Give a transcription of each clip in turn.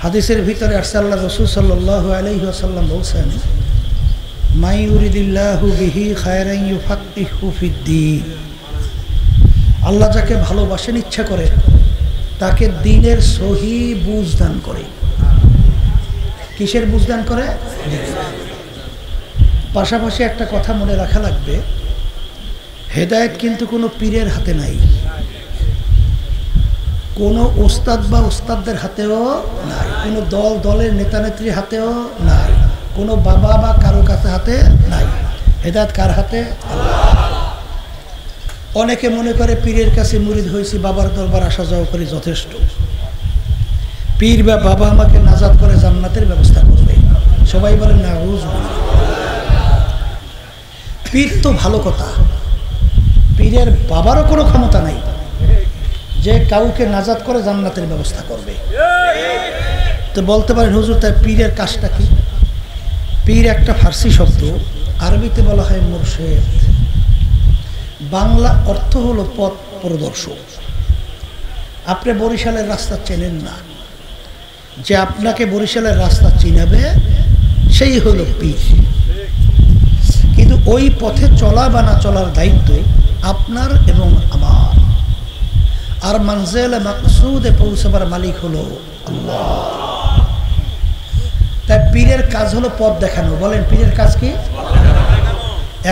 হাদিসের ভিতরে আসছে আল্লাহ রাসূল সাল্লাল্লাহু আলাইহি ওয়াসাল্লাম বলেছেন, মা ইউরিদিল্লাহু বিহি খায়রান ইউফাক্কিহু ফিদ্দীন। আল্লাহ যাকে ভালোবাসেন, ইচ্ছা করে, তাকে দ্বীনের সহি বুঝ দান করে। কিসের বুঝ দান করে? পাশাপাশি একটা কথা মনে রাখা লাগবে, হেদায়েত কিন্তু কোনো পীরের হাতে নাই, কোনো ওস্তাদ বা ওস্তাদদের হাতেও নাই, কোনো দলের নেতা নেত্রীর হাতেও নাই, কোনো বাবা বা কারো কাছে হাতে নাই। হেদায়েত কার হাতে? অনেকে মনে করে পীরের কাছে মুরিদ হয়েছি, বাবার দরবার আসা যাওয়া করে যথেষ্ট, পীর বা বাবা আমাকে নাজাত করে জান্নাতের ব্যবস্থা করবে। সবাই বলেন না। পীর তো ভালো কথা, পীরের বাবারও কোনো ক্ষমতা নাই যে কাউকে নাজাত করে জান্নাতের ব্যবস্থা করবে। তো বলতে পারেন হুজুর, তার পীরের কাজটা কি? পীর একটা ফার্সি শব্দ, আরবিতে বলা হয় মুর্শেদ, বাংলা অর্থ হলো পথ প্রদর্শক। আপনি বরিশালের রাস্তা চেনেন না, যে আপনাকে বরিশালের রাস্তা চিনাবে সেই হলো পীর। কিন্তু ওই পথে চলা বা না চলার দায়িত্ব আপনার এবং আমার। আর মানজিলে মাকসুদে পৌঁছাবার মালিক হলো আল্লাহ। তাই পীরের কাজ হলো পথ দেখানো। বলেন, পীরের কাজ কি?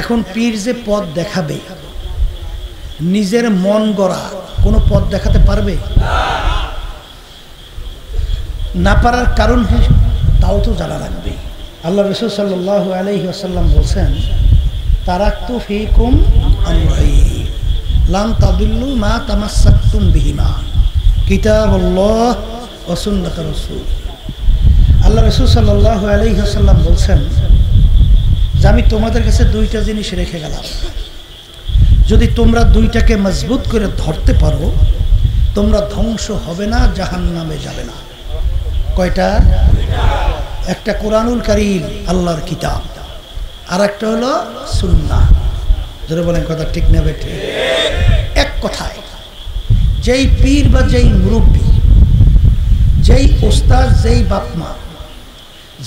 এখন পীর যে পথ দেখাবে, নিজের মন গড়া কোনো পথ দেখাতে পারবে না? পারার কারণ তাও তো জানা লাগবে। আল্লাহ রাসূল সাল্লাল্লাহু আলাইহি ওয়াসাল্লাম বলছেন, তারাকতু ফীকুম আমরাইন লান তাদিল্লু মা তামাসসাকতুম বিহিমা, কিতাবুল্লাহ ওয়া সুন্নাত রাসূল। আল্লাহ রাসূল সাল্লাল্লাহু আলাইহি ওয়াসাল্লাম বলছেন যে আমি তোমাদের কাছে দুইটা জিনিস রেখে গেলাম, যদি তোমরা দুইটাকে মজবুত করে ধরতে পারো, তোমরা ধ্বংস হবে না, জাহান্নামে যাবে না। কয়টা? একটা কোরআনুল কারীম, আল্লাহর কিতাব, আর একটা হলো সুন্নাহ। যারা বলেন কথা ঠিক না বেঠে? এক কথায় যেই পীর বা যেই মুরব্বী, যেই ওস্তাদ, যেই বাপমা,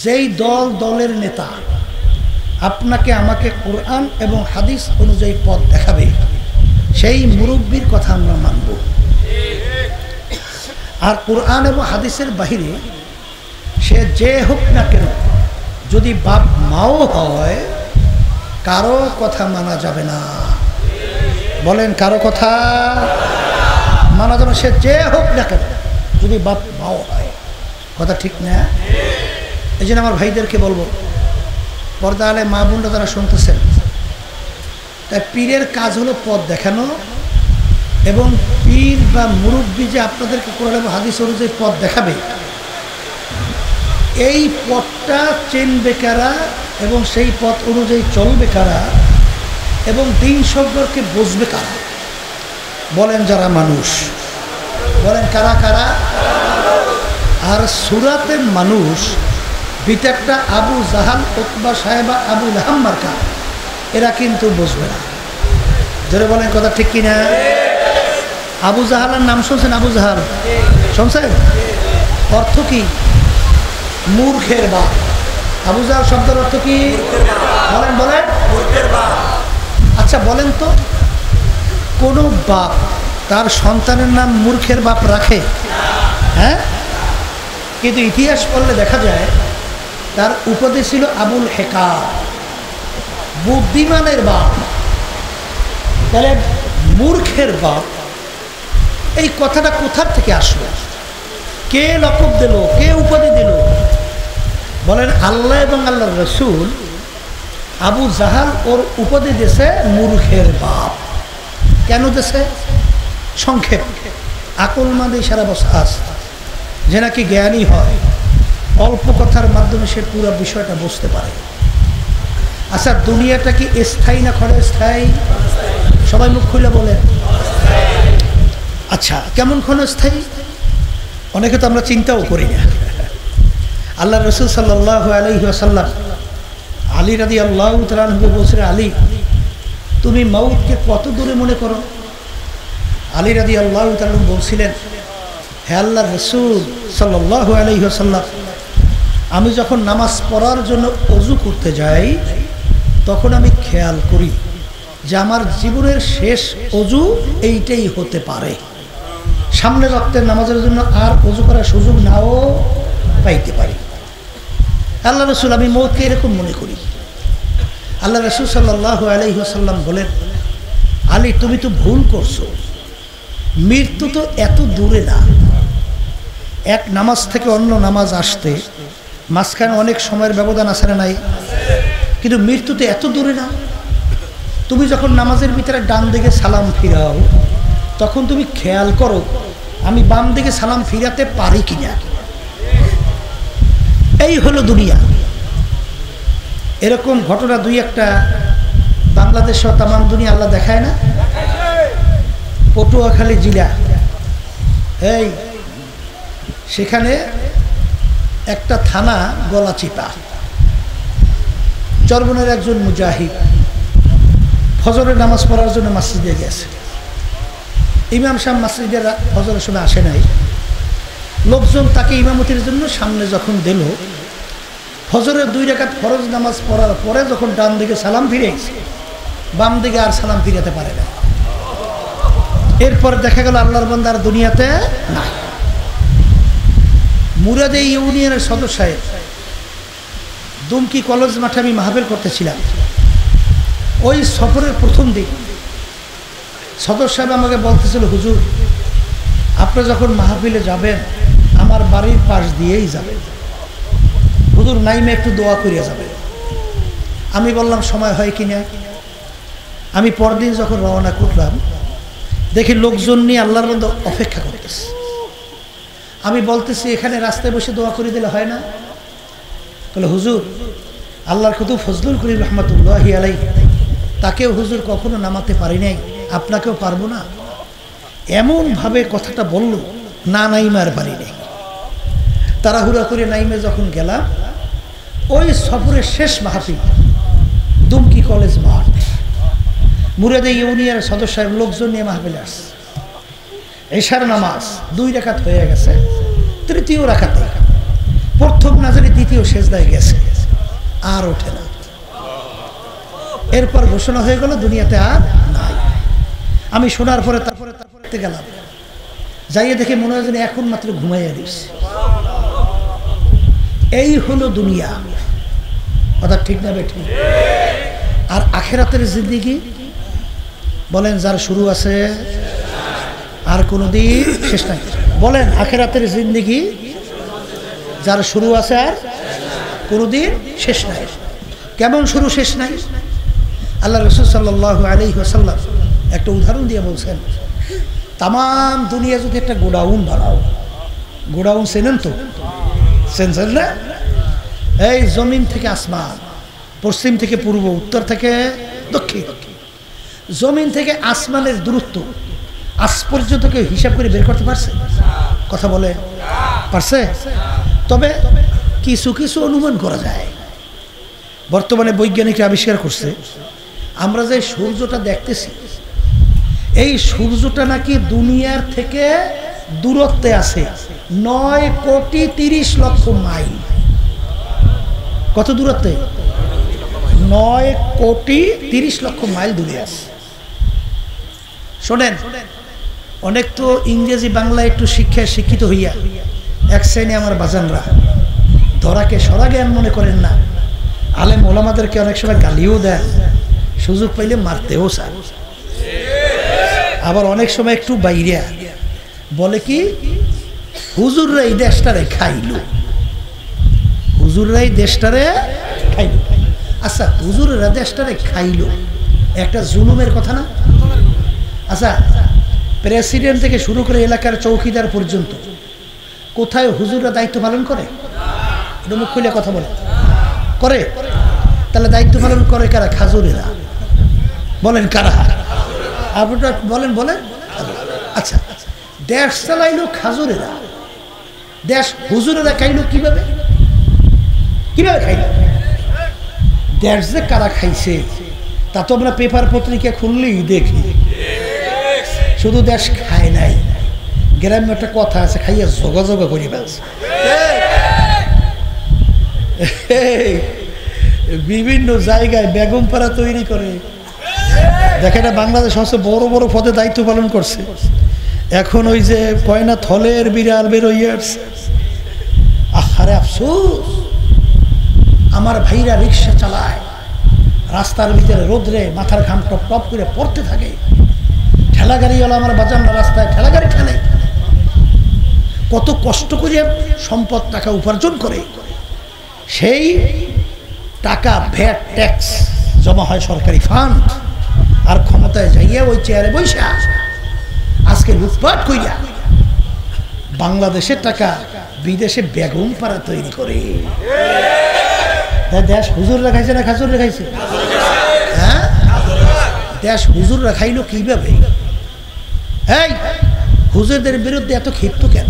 যেই দলের নেতা আপনাকে আমাকে কোরআন এবং হাদিস অনুযায়ী পথ দেখাবে, সেই মুরব্বীর কথা আমরা মানব। আর কোরআন এবং হাদিসের বাহিরে সে যে হোক না কেন, যদি বাপ মাও হয়, কারো কথা মানা যাবে না। বলেন, কারো কথা মানা যাবে না, সে যে হোক না কেন, যদি বাপ মাও হয়। কথা ঠিক না? এই জন্য আমার ভাইদেরকে বলবো, পর্দা আলে মা বোনরা তারা শুনতেছেন, তাই পীরের কাজ হলো পথ দেখানো, এবং পীর বা মুরব্বী যে আপনাদেরকে কোরআন এবং হাদিস অনুযায়ী পথ দেখাবে, এই পথটা চেনবে কারা এবং সেই পথ অনুযায়ী চলবে কারা এবং দিন সম্পর্কে বুঝবে কারা? বলেন, যারা মানুষ। বলেন, কারা কারা? আর সূরাতের মানুষ ভিতরটা আবু জাহাল, উতবা, সাহেবা, আবু লাহাব মার্কা, এরা কিন্তু বুঝবে না। যারা বলেন কথা ঠিক কিনা? আবু জাহালের নাম শুনছেন? আবু জাহাল শুনছেন? অর্থ কি? মূর্খের বাপ। আবু জাহাল শব্দের অর্থ কি? বলেন বলেন। আচ্ছা বলেন তো, কোন বাপ তার সন্তানের নাম মূর্খের বাপ রাখে? হ্যাঁ? কিন্তু ইতিহাস পড়লে দেখা যায় তার উপাধি ছিল আবুল হেকাম, বুদ্ধিমানের বাপ। তাহলে মূর্খের বাপ, এই কথাটা কোথা থেকে আসলো? কে লকব দিল? কে উপাধি দিল? বলেন, আল্লাহ এবং আল্লাহর রাসূল আবু জাহাল ওর উপাধি দিয়েছে মূর্খের বাপ। কেন দিয়েছে? সংক্ষেপ, আকলমান্দ সারা বসাস, যে নাকি জ্ঞানী হয়, অল্প কথার মাধ্যমে সে পুরো বিষয়টা বুঝতে পারে। আচ্ছা, দুনিয়াটা কি স্থায়ী না ক্ষণস্থায়ী? সবাই মুখ খুলে বলেন। আচ্ছা, কেমন ক্ষণস্থায়ী? অনেকে তো আমরা চিন্তাও করি না। আল্লাহ রাসূল সাল্লাল্লাহু আলাইহি ওয়াসাল্লাম আলী রাদিয়াল্লাহু তাআলা আনহু বলছিলেন, আলী তুমি মউতকে কত দূরে মনে করো? আলী রাদিয়াল্লাহু তাআলা বলছিলেন, হে আল্লাহর রাসূল সাল্লাল্লাহু আলাইহি ওয়াসাল্লাম, আমি যখন নামাজ পড়ার জন্য ওযু করতে যাই তখন আমি খেয়াল করি যে আমার জীবনের শেষ ওযু এইটাই হতে পারে, সামনের ওয়াক্তের নামাজের জন্য আর ওযু করার সুযোগ নাও পাইতে পারি। আল্লাহ রাসূল, আমি মওতকে এরকম মনে করি। আল্লাহ রাসূল সাল্লাল্লাহু আলাইহি ওয়াসাল্লাম বলেন, আলী তুমি তো ভুল করছো, মৃত্যু তো এত দূরে না। এক নামাজ থেকে অন্য নামাজ আসতে মাঝখানে অনেক সময়ের ব্যবধান আছে না নাই? কিন্তু মৃত্যু তো এত দূরে না। তুমি যখন নামাজের ভিতরে ডান দিকে সালাম ফিরাও তখন তুমি খেয়াল করো আমি বাম দিকে সালাম ফিরাতে পারি কিনা। এই হলো দুনিয়া। এরকম ঘটনা দুই একটা বাংলাদেশ সহ তামাম দুনিয়া আল্লাহ দেখায় না? পটুয়াখালী জেলা, এই সেখানে একটা থানা গলাচিপা, চরবনের একজন মুজাহিদ ফজরের নামাজ পড়ার জন্য মসজিদে গেছে। ইমাম সাহেব মসজিদের ফজরের সময় আসে নাই। লোকজন তাকে ইমামতির জন্য সামনে যখন দিল, ফজরের 2 রাকাত ফরজ নামাজ পড়ার পরে যখন ডান দিকে সালাম ফিরেছে, বাম দিকে আর সালাম ফিরাতে পারে না। এরপর দেখা গেল আল্লাহর বান্দা আর দুনিয়াতে নাই। মুরাদে ইউনিয়নের সদস্য সাহেব, দুমকি কলেজ মাঠে আমি মাহফিল করতেছিলাম। ওই সফরের প্রথম দিন সদস্য সাহেব আমাকে বলতেছিল, হুজুর আপনি যখন মাহফিলে যাবেন আমার বাড়ির পাশ দিয়েই যাবেন, হুজুর নাইমে একটু দোয়া করিয়া যাবেন। আমি বললাম সময় হয় কিনা। আমি পরদিন যখন রওনা করলাম দেখি লোকজন নিয়ে আল্লাহর বান্দা অপেক্ষা করতেছে। আমি বলতেছি এখানে রাস্তায় বসে দোয়া করে দিলে হয় না? বলে হুজুর আল্লাহর কত ফজলুল করিম রহমতুল্লাহি আলাইহি, তাকেও হুজুর কখনো নামাতে পারি নাই, আপনাকেও পারবো না। এমনভাবে কথাটা বলল, না নাইমার পারি নাই। তাড়াহুড়া করে নাইমে যখন গেলাম, ওই সফরের শেষ মাহফিল দুমকি কলেজ মাঠ, মুরাদে ইউনিয়নের সদস্য সাহেব লোকজন নিয়ে মাহফিলে আসছে। এশার নামাজ 2 রাকাত হয়ে গেছে, তৃতীয় রাকাতে প্রথম না জানি দ্বিতীয় সেজদায় গেছে, আর ওঠে না। এরপর ঘোষণা হয়ে গেল দুনিয়াতে আর নাই। আমি শোনার পরে তারপরে গেলাম, যাইয়ে দেখে মনে হয় যেন এখন মাত্র ঘুমাইয়া দিচ্ছে। এই হলো দুনিয়া। কথা ঠিক না বেঠিক? আর আখেরাতের জিন্দেগি বলেন যার শুরু আছে আর কোনোদিন শেষ নাই। বলেন আখেরাতের জিন্দেগি যার শুরু আছে আর কোনোদিন শেষ নাই। কেমন শুরু শেষ নাই? আল্লাহ রাসূল সাল্লাল্লাহু আলাইহি ওয়াসাল্লাম একটা উদাহরণ দিয়ে বলছেন, তামাম দুনিয়া যদি একটা গোডাউন বানাও, গোডাউন চেনেন তো? চেনেন না? এই জমিন থেকে আসমান, পশ্চিম থেকে পূর্ব, উত্তর থেকে দক্ষিণ, জমিন থেকে আসমানের দূরত্ব আজ পর্যন্ত কেউ হিসাব করে বের করতে পারছে? কথা বলে পারছে? তবে কিছু কিছু অনুমান করা যায়। বর্তমানে বৈজ্ঞানিকরা আবিষ্কার করছে, আমরা যে সূর্যটা দেখতেছি এই সূর্যটা নাকি দুনিয়ার থেকে দূরত্বে আছে 9,30,00,000 মাইল। কত দূরত্বে? 9,30,00,000 মাইল দূরে আছে। শোনেন, অনেক তো ইংরেজি বাংলা একটু শিক্ষায় শিক্ষিত হইয়া এক শ্রেণী আমার বাজানরা ধরাকে সরা জ্ঞান মনে করেন না, আলেম ওলামাদেরকে অনেক সময় গালিও দেন, সুযোগ পাইলে মারতেও চান। আবার অনেক সময় একটু বাইরে বলে কি, হুজুররা এই দেশটারে খাইল, হুজুররা এই দেশটারে খাইল। আচ্ছা, হুজুরেরা দেশটারে খাইল একটা জুলুমের কথা না? আচ্ছা, প্রেসিডেন্ট থেকে শুরু করে এলাকার চৌকিদার পর্যন্ত কোথায় হুজুররা দায়িত্ব পালন করে? এটা মুখ খুলে কথা বলে করে? তাহলে দায়িত্ব পালন করে কারা? খাজুরেরা। বলেন কারা? আপনারা বলেন বলেন। আচ্ছা, দেশ চালাইলো খাজুরেরা, দেশ হুজুরেরা খাইলো কিভাবে? কিভাবে খাইলো? দেশ যে কারা খাইছে তা তো আমরা পেপার পত্রিকা খুললেই দেখি। শুধু দেশ খায় নাই, গ্রামে একটা কথা আছে, খাইয়া যোগাযোগ করি ব্যাস। বিভিন্ন জায়গায় বেগম পাড়া তৈরি করে, দেখে না বাংলাদেশ সবচেয়ে বড় বড় পদে দায়িত্ব পালন করছে। এখন ওই যে কয়না থলের বিড়াল বেরোয় আসছে। আহারে আফসোস, আমার ভাইরা রিক্সা চালায়, রাস্তার ভিতরে রোদ্রে মাথার ঘাম টপ টপ করে পড়তে থাকে। ঠেলা গাড়িওয়ালা আমার বাজানরা রাস্তায় ঠেলা গাড়ি ঠেলে, কত কষ্ট করে সম্পদ টাকা উপার্জন করে। সেই টাকা ভ্যাট ট্যাক্স জমা হয় সরকারি ফান্ড, আর ক্ষমতায় যাইয়া ওই চেয়ারে বৈশা আজকে লুটপাট কইরা বাংলাদেশের টাকা বিদেশে বেগম পাড়া তৈরি করে। দেশ হুজুররা খাইছে না খাজুররা খাইছে? হ্যাঁ, দেশ হুজুররা খাইলো কিভাবে? এই হুজুরদের বিরুদ্ধে এত ক্ষিপ্ত কেন?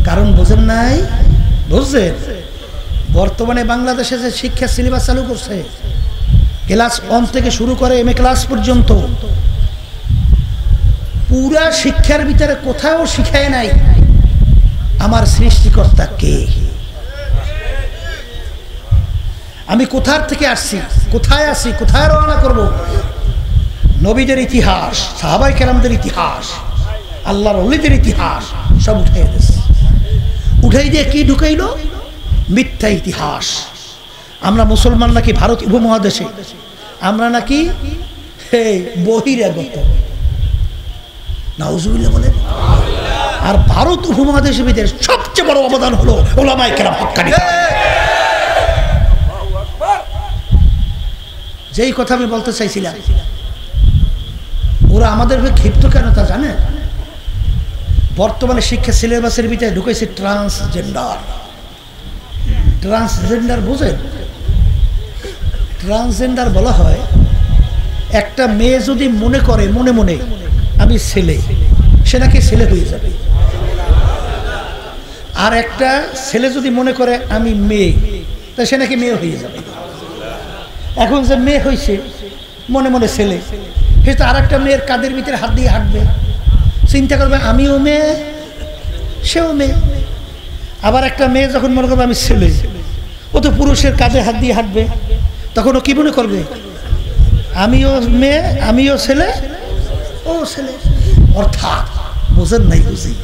কারণ বোঝেন নাই? বুঝছেন? বর্তমানে বাংলাদেশে যে শিক্ষা সিলেবাস চালু করছে, ক্লাস 1 থেকে শুরু করে MA ক্লাস পর্যন্ত, পুরা শিক্ষার ভিতরে কোথাও শিখায় নাই আমার সৃষ্টিকর্তা কে, আমি কোথার থেকে আসছি, কোথায় আসি, কোথায় রওনা করব। নবীদের ইতিহাস, সাহাবায়ে কেরামদের ইতিহাস, আল্লাহর ওলিদের ইতিহাস সব উঠাই দিয়েছে। উঠাই দিয়ে কি ঢুকাইলো? মিথ্যা ইতিহাস। আমরা মুসলমান নাকি ভারত উপমহাদেশে, আমরা নাকি বহিরাগত, নাউজুবিল্লাহ বলেন। আর ভারত উপমহাদেশের ভিতরে সবচেয়ে বড় অবদান হলো উলামায়ে কেরাম হক্কানি। যেই কথা আমি বলতে চাইছিলাম, ওরা আমাদের ক্ষিপ্ত কেন তা জানে? বর্তমানে শিক্ষা সিলেবাসের ভিতরে ঢুকেছে ট্রান্সজেন্ডার। ট্রান্সজেন্ডার বুঝেন? ট্রান্সজেন্ডার বলা হয় একটা মেয়ে যদি মনে করে মনে মনে আমি ছেলে, সে নাকি ছেলে হয়ে যাবে। আর একটা ছেলে যদি মনে করে আমি মেয়ে, তা সে নাকি মেয়ে হয়ে যাবে। এখন যে মেয়ে হয়েছে মনে মনে ছেলে, সে তো আর একটা মেয়ের কাঁধের ভিতরে হাত দিয়ে হাঁটবে, চিন্তা করবে আমিও মেয়ে সেও মেয়ে। আবার একটা মেয়ে যখন মনে করবে আমি ছেলে, ও তো পুরুষের কাঁধে হাত দিয়ে হাঁটবে, তখন ও কি মনে করবে? আমিও মেয়ে, আমিও ছেলে, ও ছেলে। অর্থাৎ বোঝেন নাই? বুঝি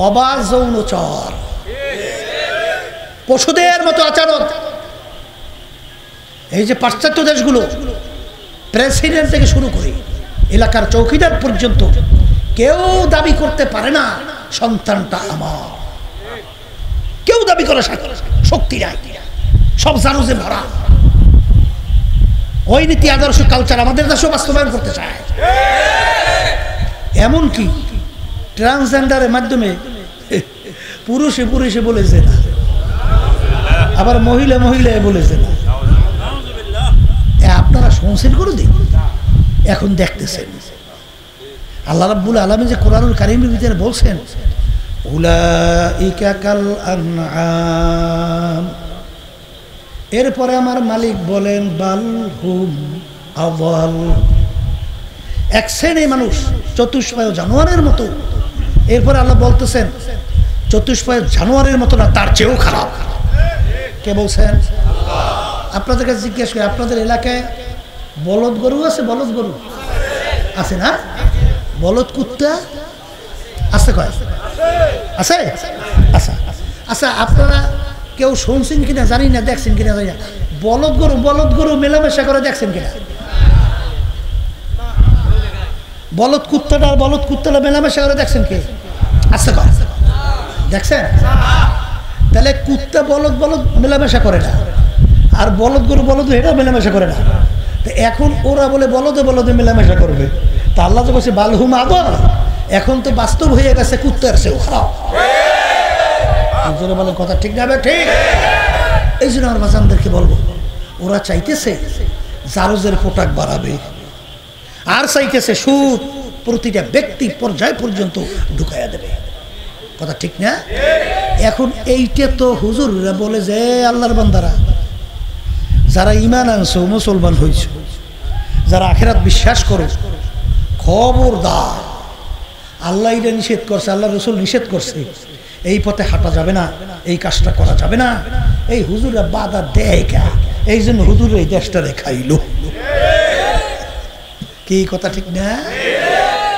অবাধ যৌনচর, পশুদের মতো আচরণ। এই যে পাশ্চাত্য দেশগুলো, প্রেসিডেন্ট থেকে শুরু করে এলাকার চৌকিদার পর্যন্ত কেউ দাবি করতে পারে না সন্তানটা আমার। কেউ দাবি করে শক্তি নাই, সব জানুজে ভরা। ওই নীতি আদর্শ কালচার আমাদের দেশেও বাস্তবায়ন করতে চায়। এমনকি ট্রান্সজেন্ডারের মাধ্যমে পুরুষে পুরুষে বলেছে না, আবার মহিলা মহিলায় বলেছে না। আপনারা শুনছেন করে দিন, এখন দেখতেছেন। আল্লাহ রাব্বুল আলামিন যে কোরআনুল কারীমের ভিতরে বলছেন উলাইকা কাল আনআম, এরপরে আমার মালিক বলেন বাল হুম আযাল, এক শ্রেণীর মানুষ চতুষ্পায় জানোয়ারের মতো। এরপরে আল্লাহ বলতেছেন চতুষ্পায় জানোয়ারের মতো না, তার চেয়েও খারাপ। কে বলছেন? আপনাদের কাছে জিজ্ঞেস করি, আপনাদের এলাকায় বলদ গরু আছে? বলদ গরু আছে না? বলদ কুত্তা আছে? কয় আছে? আচ্ছা আচ্ছা, আপনারা কেউ শুনছেন কিনা জানি না, দেখছেন কিনা জানি না, বলদ গরু মেলামেশা করে দেখছেন কিনা? বলদ কুত্তাটা মেলামেশা করে দেখছেন কে? আছে? কয় দেখছেন? তাহলে কুত্তা বলদ মেলামেশা করে না, আর বলদ গরু এটা মেলামেশা করে না। তো এখন ওরা বলে বলদে মেলামেশা করবে, তা আল্লাহ তো বলছে বালহুম আদল। এখন তো বাস্তব হয়ে গেছে কুত্তার চেয়েও খারাপ। বলে কথা ঠিক না? ঠিক। এই জন্য আমার বাচ্চাদেরকে বলবো, ওরা চাইতেছে জারজের পোটাক বাড়াবে, আর চাইতেছে সুদ প্রতিটা ব্যক্তি পর্যায় পর্যন্ত ঢুকাইয়া দেবে। কথা ঠিক না? এখন এইটা তো হুজুররা বলে যে আল্লাহর বান্দারা যারা ঈমান আনছো, মুসলমান হইছ, যারা আখিরাত বিশ্বাস করো, খবরদার আল্লাহ এটা নিষেধ করছে, আল্লাহ রসুল নিষেধ করছে, এই পথে হাঁটা যাবে না, এই কাজটা করা যাবে না, এই হুজুরা বাধা দেয় কা, এই জন্য হুজুর এই দেশটারে খাইলো। কি কথা ঠিক না?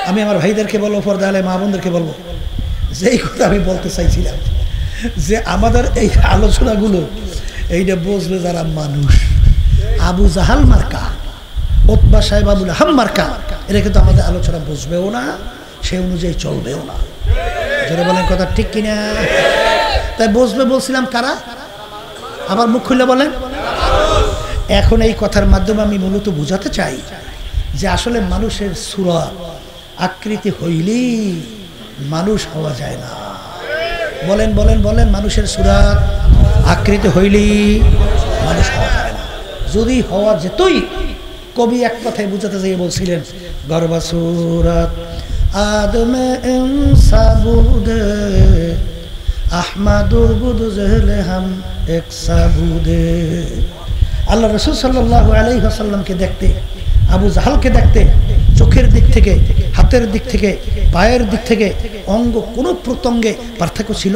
আমি আমার ভাইদেরকে বলবো, পর্দা আলে মা বোনদেরকে বলবো, যে এই কথা আমি বলতে চাইছিলাম, যে আমাদের এই আলোচনাগুলো এইটা বুঝবে যারা মানুষ। আবু জাহাল মার্কা, ওতবা সাহেব আবুল আহাব মার্কা, এটা কিন্তু আমাদের আলোচনা বুঝবেও না, সে অনুযায়ী চলবেও না। যারা বলেন কথা ঠিক কিনা? তাই বুঝবে বলছিলাম কারা? আবার মুখ খুলে বলেন। এখন এই কথার মাধ্যমে আমি মূলত বোঝাতে চাই যে আসলে মানুষের সূরত আকৃতি হইলেই মানুষ হওয়া যায় না। বলেন বলেন বলেন, মানুষের সূরত আকৃতি হইলেই মানুষ হওয়া যায় না। যদি হওয়া যেতই, কবি এক কথায় বুঝাতে যাইয়ে বলছিলেন, গর্বা সূরত আদমে ইনসাবুদে আহমাদু বুদ জহলে হাম এক সাবুদে। আল্লাহ রাসূল সাল্লাল্লাহু আলাইহি ওয়াসাল্লামকে দেখতে, আবু জাহালকে দেখতে, চোখের দিক থেকে, হাতের দিক থেকে, পায়ের দিক থেকে, অঙ্গ কোন প্রত্যঙ্গে পার্থক্য ছিল?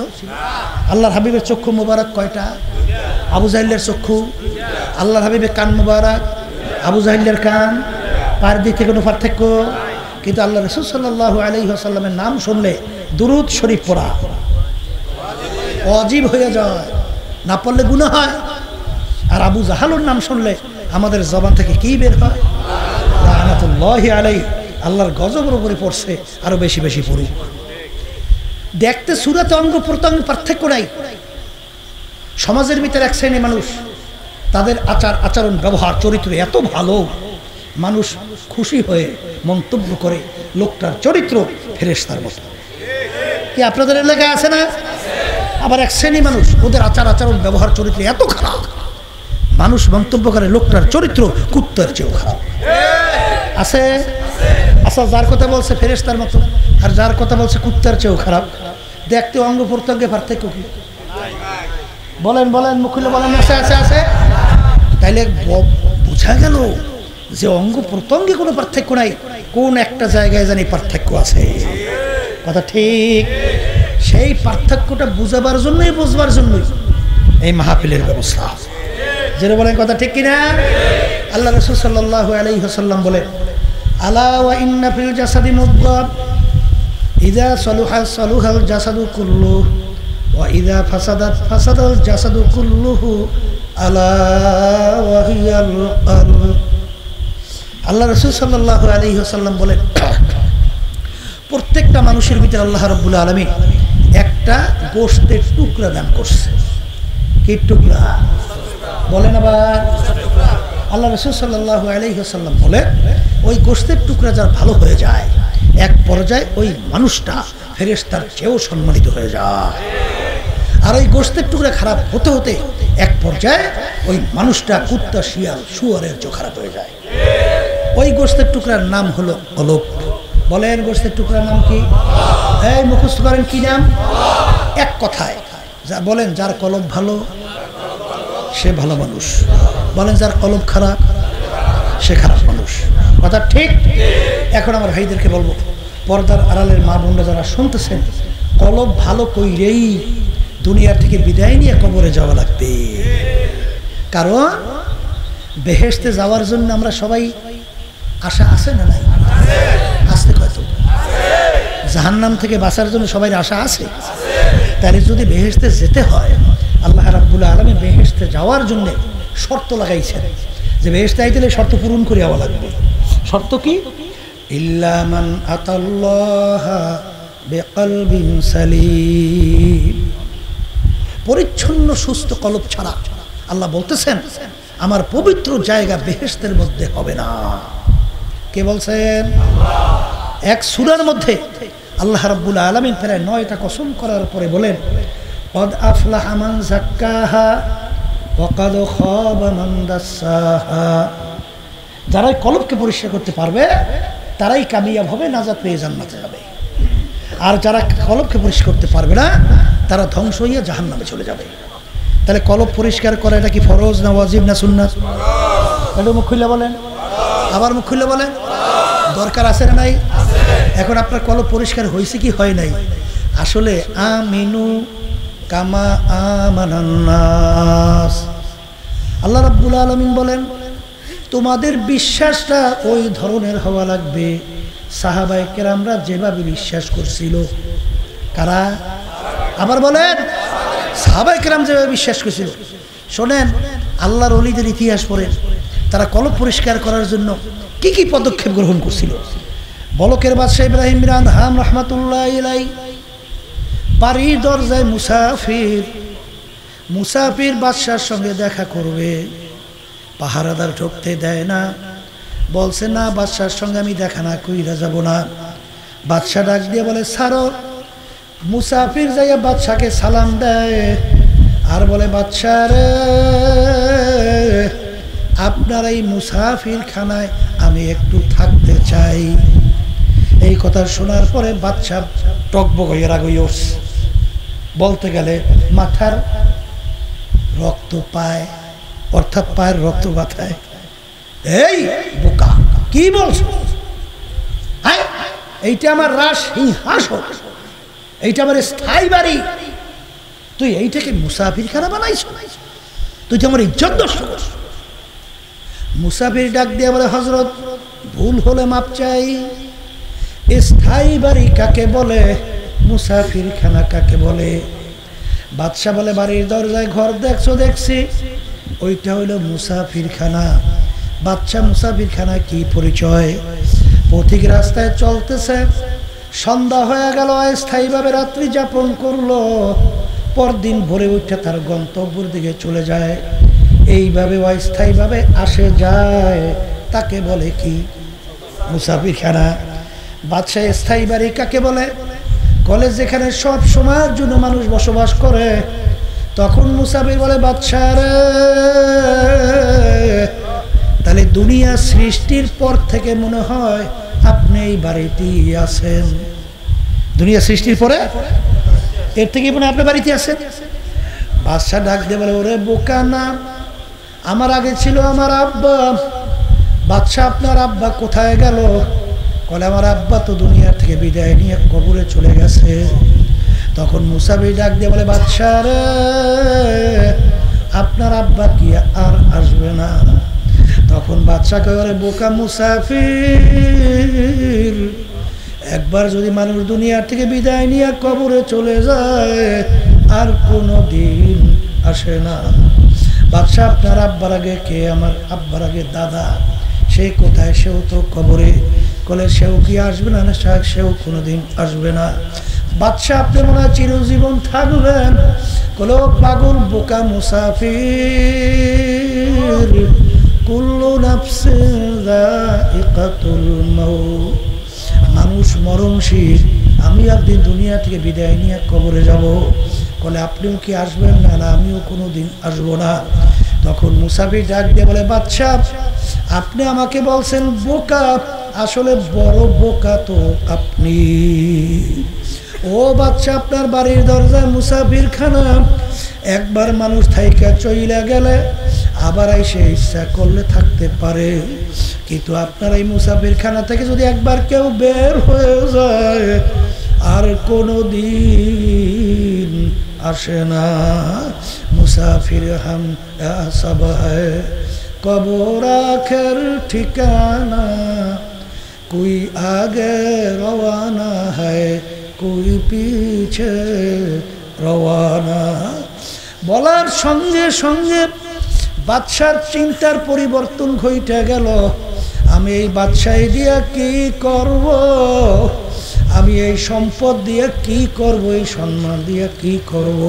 আল্লাহর হাবিবের চক্ষু মুবারক কয়টা? আবু জাহিলের চক্ষু। আল্লাহর হাবিবের কান মুবারক, আবু জাহিলের কান। পায়ের দিক থেকে কোনো পার্থক্য? কিন্তু আল্লাহ রাসূল সাল্লাল্লাহু আলাইহি ওয়াসাল্লামের নাম শুনলে দুরূদ শরীফ পড়া ওয়াজিব হয়ে যায়, না পড়লে গুনাহ হয়। আর আবু জাহালের নাম শুনলে আমাদের জবান থেকে কি বের হয়? লানাতুল্লাহি আলাইহি, আল্লাহর গজবের উপরে পড়ছে, আরো বেশি বেশি পড়ুক। দেখতে সূরতে অঙ্গ প্রত্যঙ্গ পার্থক্য নাই। সমাজের ভিতরে এক শ্রেণী মানুষ, তাদের আচার আচরণ ব্যবহার চরিত্র এত ভালো, মানুষ খুশি হয়ে মন্তব্য করে লোকটার চরিত্র ফেরেশতার মতো। কি আপনাদের এলাকায় আছে না? আবার এক শ্রেণী মানুষ, ওদের আচার আচরণ ব্যবহার চরিত্র এত খারাপ, মানুষ মন্তব্য করে লোকটার চরিত্র কুত্তার চেয়েও খারাপ। আছে? আচ্ছা, যার কথা বলছে ফেরেশতার মতো আর যার কথা বলছে কুত্তার চেয়েও খারাপ, দেখতে অঙ্গ প্রত্যঙ্গে পার্থক্য কি? বলেন বলেন, মুখ খুলে বলেন। আছে আছে আছে। তাইলে বোঝা গেল যে অঙ্গ প্রত্যঙ্গে কোনো পার্থক্য নাই, কোন একটা জায়গায় জানি পার্থক্য আছে। কথা ঠিক? সেই পার্থক্যটা বুঝাবার জন্যই, বুঝবার জন্যই এই মাহফিলের ব্যবস্থা। যেটা বলেন কথা ঠিক কিনা? আল্লাহ রাসূল সাল্লাল্লাহু আলাইহি ওয়াসাল্লাম বলেন, আলা ওয়া ইন্না ফিল জাসাদি মুদগা ইযা সালুহা সালুহাল জাসাদু কুল্লুহু ওয়া ইযা ফাসাদাত ফাসাদাল জাসাদু কুল্লুহু আলা ওয়া হিয়াল কলব। আল্লাহ রাসূল সাল্লাল্লাহু আলাইহি ওয়াসাল্লাম বলেন, প্রত্যেকটা মানুষের ভিতরে আল্লাহ রাব্বুল আলামিন একটা গোশতের টুকরা দান করছে। কি টুকরা? বলেন আবার। আল্লাহ রাসূল সাল্লাল্লাহু আলাইহি ওয়াসাল্লাম বলেন, ওই গোশতের টুকরা যার ভালো হয়ে যায়, এক পর্যায়ে ওই মানুষটা ফেরেশতার চেয়েও সম্মানিত হয়ে যায়। আর ওই গোশতের টুকরা খারাপ হতে হতে এক পর্যায়ে ওই মানুষটা কুত্তা, শিয়াল, শুয়োরের চেয়েও খারাপ হয়ে যায়। ওই গোশতের টুকরার নাম হলো কলব। বলেন, গোশতের টুকরার নাম কি? এই মুখস্থ করেন, কি নাম? এক কথায় বলেন, যার কলব ভালো সে ভালো মানুষ। বলেন, যার কলব খারাপ সে খারাপ মানুষ। কথা ঠিক? এখন আমার ভাইদেরকে বলবো, পর্দার আড়ালের মা বোনরা যারা শুনতেছেন, কলব ভালো কইরেই দুনিয়া থেকে বিদায় নিয়ে কবরে যাওয়া লাগবে। কারণ বেহেশতে যাওয়ার জন্য আমরা সবাই আশা আছে না নাই? আসতে কত? জাহান্নাম থেকে বাঁচার জন্য সবাই আশা আছে। তাহলে যদি বেহেশতে যেতে হয়, আল্লাহ রাব্বুল আলামিন বেহেশতে যাওয়ার জন্য শর্ত লাগাইছেন, যে বেহেশতে আইতে শর্ত পূরণ করে যাওয়া লাগবে। শর্ত কি? ইল্লা মান আতাল্লাহা বিকলবিন সালিম। পরিচ্ছন্ন সুস্থ কলব ছাড়া আল্লাহ বলতেছেন আমার পবিত্র জায়গা বেহেশতের মধ্যে হবে না। কে বলছেন? এক সূরার মধ্যে আল্লাহ রাব্বুল আলামিন প্রায় 9টা কসম করার পরে বলেন, কদ আফলাহা মান যাক্কাহা ওয়া কদ খাবা মান দাসসাহা। যারা কলবকে পরিষ্কার করতে পারবে তারাই কামিয়াব হবে, নাজাত পেয়ে জান্নাতে যাবে। আর যারা কলবকে পরিষ্কার করতে পারবে না, তারা ধ্বংস হইয়া জাহান্নামে চলে যাবে। তাহলে কলব পরিষ্কার করা এটা কি ফরজ না ওয়াজিব না সুন্নাত? এটা মুখ খুলে বলেন, আবার মুখ খুলে বলেন। দরকার আছে না নাই? এখন আপনার কলব পরিষ্কার হয়েছে কি হয় নাই? আসলে আমিনু কামা আমানান নাস। আল্লাহ রাব্বুল আলামিন বলেন তোমাদের বিশ্বাসটা ওই ধরনের হওয়া লাগবে সাহাবায়ে কেরামরা যেভাবে বিশ্বাস করছিল। কারা? আবার বলেন, সাহাবায়ে কেরাম যেভাবে বিশ্বাস করছিল। শোনেন, আল্লাহর ওলিদের ইতিহাস পড়েন, তারা কলব পরিষ্কার করার জন্য কি কি পদক্ষেপ গ্রহণ করছিল। বলকের বাদশাহ ইব্রাহিম বিন আদহাম রাহমাতুল্লাহ আলাইহি বাড়ির দরজায় মুসাফির বাদশার সঙ্গে দেখা করবে, পাহারাদার ঢুকতে দেয় না, বলছে না বাদশার সঙ্গে আমি দেখা না কইরা যাব না। বাদশা ডাক দিয়ে বলে ছাড়ো। মুসাফির যাইয়া বাদশাকে সালাম দেয় আর বলে বাদশা রে, আপনার এই মুসাফির খানায় আমি একটু থাকতে চাই। এই কথা শোনার পরে বাদশা টকবক হয়ে রাগ হয়ে উঠছে। বলতে গেলে মাথার রক্ত পায়, অর্থাৎ পায়ের রক্ত বাথায়। এই বোকা, কি বলছো? এইটা আমার রাজসিংহাসন, এইটা আমার স্থায়ী বাড়ি, তুই এইটাকে মুসাফির খানা বানাইছ? তুই তো আমার ইজ্জত নষ্ট করছ। মুসাফির ডাক দিয়ে বলে হযরত ভুল হলে মাপ চাই। স্থায়ী বাড়ি কাকে বলে, মুসাফির খানা কাকে বলে? বাদশা বলে বাড়ির দরজায় ঘর দেখছো? দেখছি, ওইটা হইলো মুসাফির খানা। বাদশা মুসাফির খানা কি পরিচয়? পথিক রাস্তায় চলতেছে, সন্ধ্যা হয়ে গেল, স্থায়ীভাবে রাত্রি যাপন করলো, পরদিন ভোরে উঠে তার গন্তব্যের দিকে চলে যায়। এইভাবে অস্থায়ীভাবে আসে যায়, তাকে বলে কি? মুসাফির খানা। বাদশাহ স্থায়ী বাড়ি কাকে বলে? কলেজ যেখানে সব সময়ের জন্য মানুষ বসবাস করে। তখন মুসাফির বলে বাদশা রে, তাহলে দুনিয়া সৃষ্টির পর থেকে মনে হয় আপনি এই বাড়িতেই আছেন। দুনিয়া সৃষ্টির পরে এর থেকে মনে হয় আপনি বাড়িতে আছেন। বাদশা ডাক দিয়ে বলে ওরে বোকা না, আমার আগে ছিল আমার আব্বা। বাদশা আপনার আব্বা কোথায় গেল? বলে আমার আব্বা তো দুনিয়া থেকে বিদায় নিয়ে কবরে চলে গেছে। তখন মুসাফির ডাক দিয়ে বলে বাদশা রে, আপনার আব্বা কি আর আসবে না? তখন বাদশাকে বলে বোকা মুসাফির, একবার যদি মানুষ দুনিয়া থেকে বিদায় নিয়ে কবরে চলে যায় আর কোনো দিন আসে না। বাদশা আপনার আব্বার আগে কে? আমার আব্বার আগে দাদা। সে কোথায়? সেও তো কবরে। কলে সেও কি আসবে না? সেও কোনোদিন আসবে না। বাদশা আপনি মনে হয় চিরজীবন থাকবেন। কলে পাগল বোকা মুসাফির, কুল্লু নাফসিন যায়িকাতুল মাউত, মানুষ মরণশীল, আমি একদিন দুনিয়া থেকে বিদায় নিয়ে কবরে যাব। বলে আপনিও কি আসবেন না? না, আমিও কোনোদিন আসবো না। তখন মুসাফির ডাক দিয়ে বলে বাদশা আপনি আমাকে বলছেন বোকা, আসলে বড় বোকা তো আপনি। ও বাদশা, আপনার বাড়ির দরজায় মুসাফির খানা, একবার মানুষ থাইকা চইলা গেলে আবার এসে ইচ্ছা করলে থাকতে পারে, কিন্তু আপনার এই মুসাফির খানা থেকে যদি একবার কেউ বের হয়ে যায় আর কোনো দিন আসে না। মুসাফির হাম সব হ্যায় কবর আখের ঠিকানা, कोई आगे रवाना है कोई पीछे रवाना। বলার সঙ্গে সঙ্গে বাদশার চিন্তার পরিবর্তন ঘটে গেল। আমি এই বাদশাহী দিয়ে কি করব? আমি এই সম্পদ দিয়ে কি করব? এই সম্মান দিয়ে কি করব?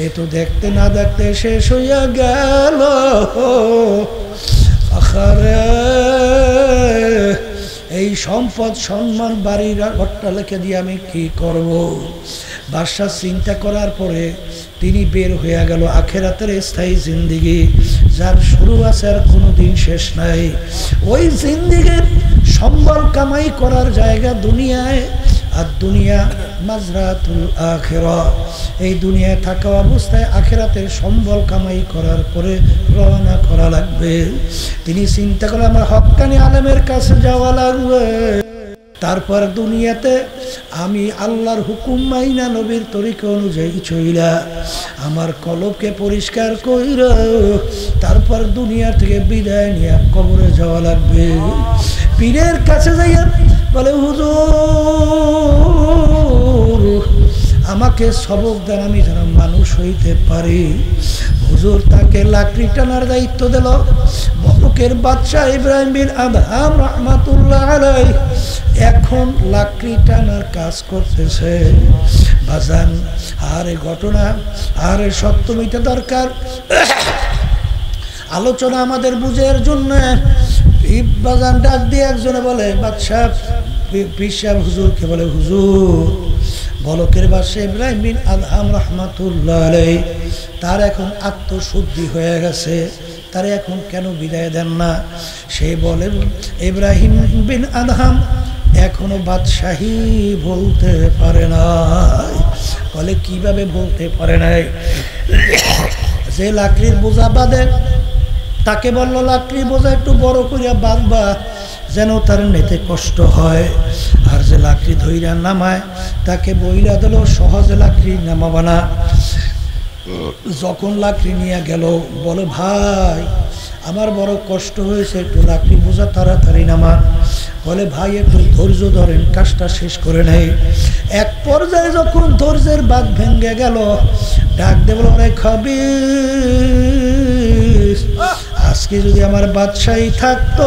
এ তো দেখতে না দেখতে শেষ হইয়া গেল। আখারে এই সম্পদ সম্মান বাড়ির অট্টালিকা দিয়ে আমি কি করব? বাদশা চিন্তা করার পরে তিনি বের হয়ে গেল আখেরাতের স্থায়ী জিন্দিগি, যার শুরু আছে আর কোনোদিন শেষ নাই। ওই জিন্দিগির সম্বল কামাই করার জায়গা দুনিয়ায়, আর দুনিয়া মাজরাতুল আখিরা। এই দুনিয়ায় থাকা অবস্থায় আখেরাতের সম্বল কামাই করার পরে রওনা করা লাগবে। তিনি চিন্তা করে আমার হক্কানি আলেমের কাছে যাওয়া লাগবে। তারপর দুনিয়াতে আমি আল্লাহর হুকুম মাইনা নবীর তরিকা অনুযায়ী চইলা আমার কলবকে পরিষ্কার কইরা তারপর দুনিয়া থেকে বিদায় নিয়ে কবরে যাওয়া লাগবে। পীরের কাছে যাইয়া বলে হুজুর আমাকে সবক দেন, আমি যেন মানুষ হইতে পারি। হুজুর তাকে লাকড়ি টানার দায়িত্ব দিল। বলকের বাদশাহ ইব্রাহিম বিন আদহাম রহমাতুল্লাহ আলাইহি এখন লাকড়ি টানার কাজ করতেছে। বাজান আরে ঘটনা আরে সত্য মিটা দরকার, আলোচনা আমাদের বুঝের জন্য। বাজান ডাক দিয়ে একজনে বলে বাদশাহ পীর সাহেব হুজুরকে বলে হুজুর বলকের বাদশাহ ইব্রাহিম বিন আদহাম রহমাতুল্লাহ আলাইহি তার এখন আত্মশুদ্ধি হয়ে গেছে, তারে এখন কেন বিদায় দেন না? সে বলে ইব্রাহিম বিন আদহাম এখনো বাদশাহী বলতে পারে না। বলে কিভাবে বলতে পারে নাই? যে লাকড়ির বোঝা বাঁধে তাকে বলল লাকড়ির বোঝা একটু বড় করিয়া বাঁধবা যেন তার নিতে কষ্ট হয়। আর যে লাকড়ি ধইরা নামায় তাকে বইলা দিল সহজে লাকড়ি নামাবা না। যখন লাকড়ি নিয়ে গেল বলে ভাই আমার বড় কষ্ট হয়েছে, একটু লাকড়ি বোঝা তাড়াতাড়ি নামান। বলে ভাই একটু ধৈর্য ধরেন, কাজটা শেষ করে নেই। এক পর্যায়ে যখন ধৈর্যের বাঁধ ভেঙে গেল ডাক দে বলে ওরে খবিস আজকে যদি আমার বাদশাহী থাকতো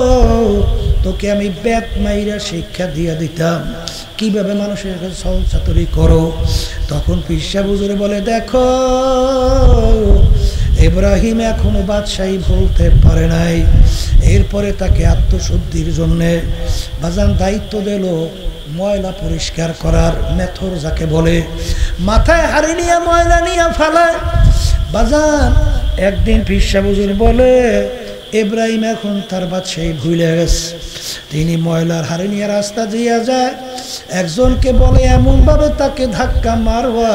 তোকে আমি বেত মাইরা শিক্ষা দিয়ে দিতাম কিভাবে মানুষের কাছে সহচাতরি করো। তখন পীর সাহেব হুজুরে বলে দেখো ইব্রাহিম এখনো বাদশাহী বলতে পারে নাই। এরপরে তাকে আত্মশুদ্ধির জন্যে বাজান দায়িত্ব দিল ময়লা পরিষ্কার করার মেথর যাকে বলে। মাথায় হাড়ি নিয়ে ময়লা নিয়ে ফেলায়। বাজান একদিন পীর সাহেব হুজুর বলে ইব্রাহিম এখন তার বাদশাহী ভুলে গেছে। তিনি ময়লার হাড়ি নিয়ে রাস্তা দিয়ে যায়, একজনকে বলে এমন ভাবে তাকে ধাক্কা মারবা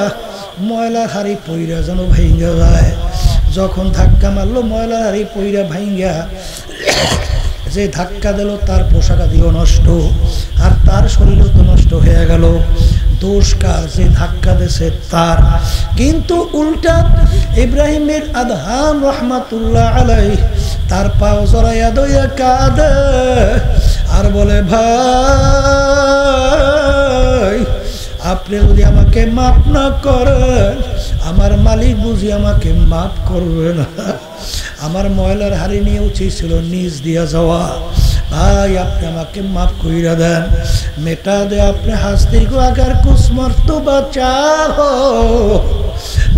ময়লার হাড়ি পইরা যেন ভাইঙ্গা যায়। যখন ধাক্কা মারলো ময়লার হাড়ি পইরা ভাইঙ্গা, যে ধাক্কা দিল তার পোশাকা দিয়েও নষ্ট আর তার শরীরও তো নষ্ট হয়ে গেল। দোষ কার? যে ধাক্কা দিয়েছে তার। কিন্তু উল্টা ইব্রাহিমের আদহাম রহমাতুল্লাহ আলাইহি তার পাও জড়াইয়া দইয়া কাঁদে আর বলে ভাই আপনি যদি আমাকে মাফ না করেন আমার মালিক বুঝি আমাকে মাফ করবে না। আমার ময়লার হাড়ি নিয়ে উচিত ছিল নিজ দিয়া যাওয়া। ভাই আপনি আমাকে মাফ কইরা দেন, মেটা দে আপনি হাসতে গো আগার কুছ মর্তবা চাहो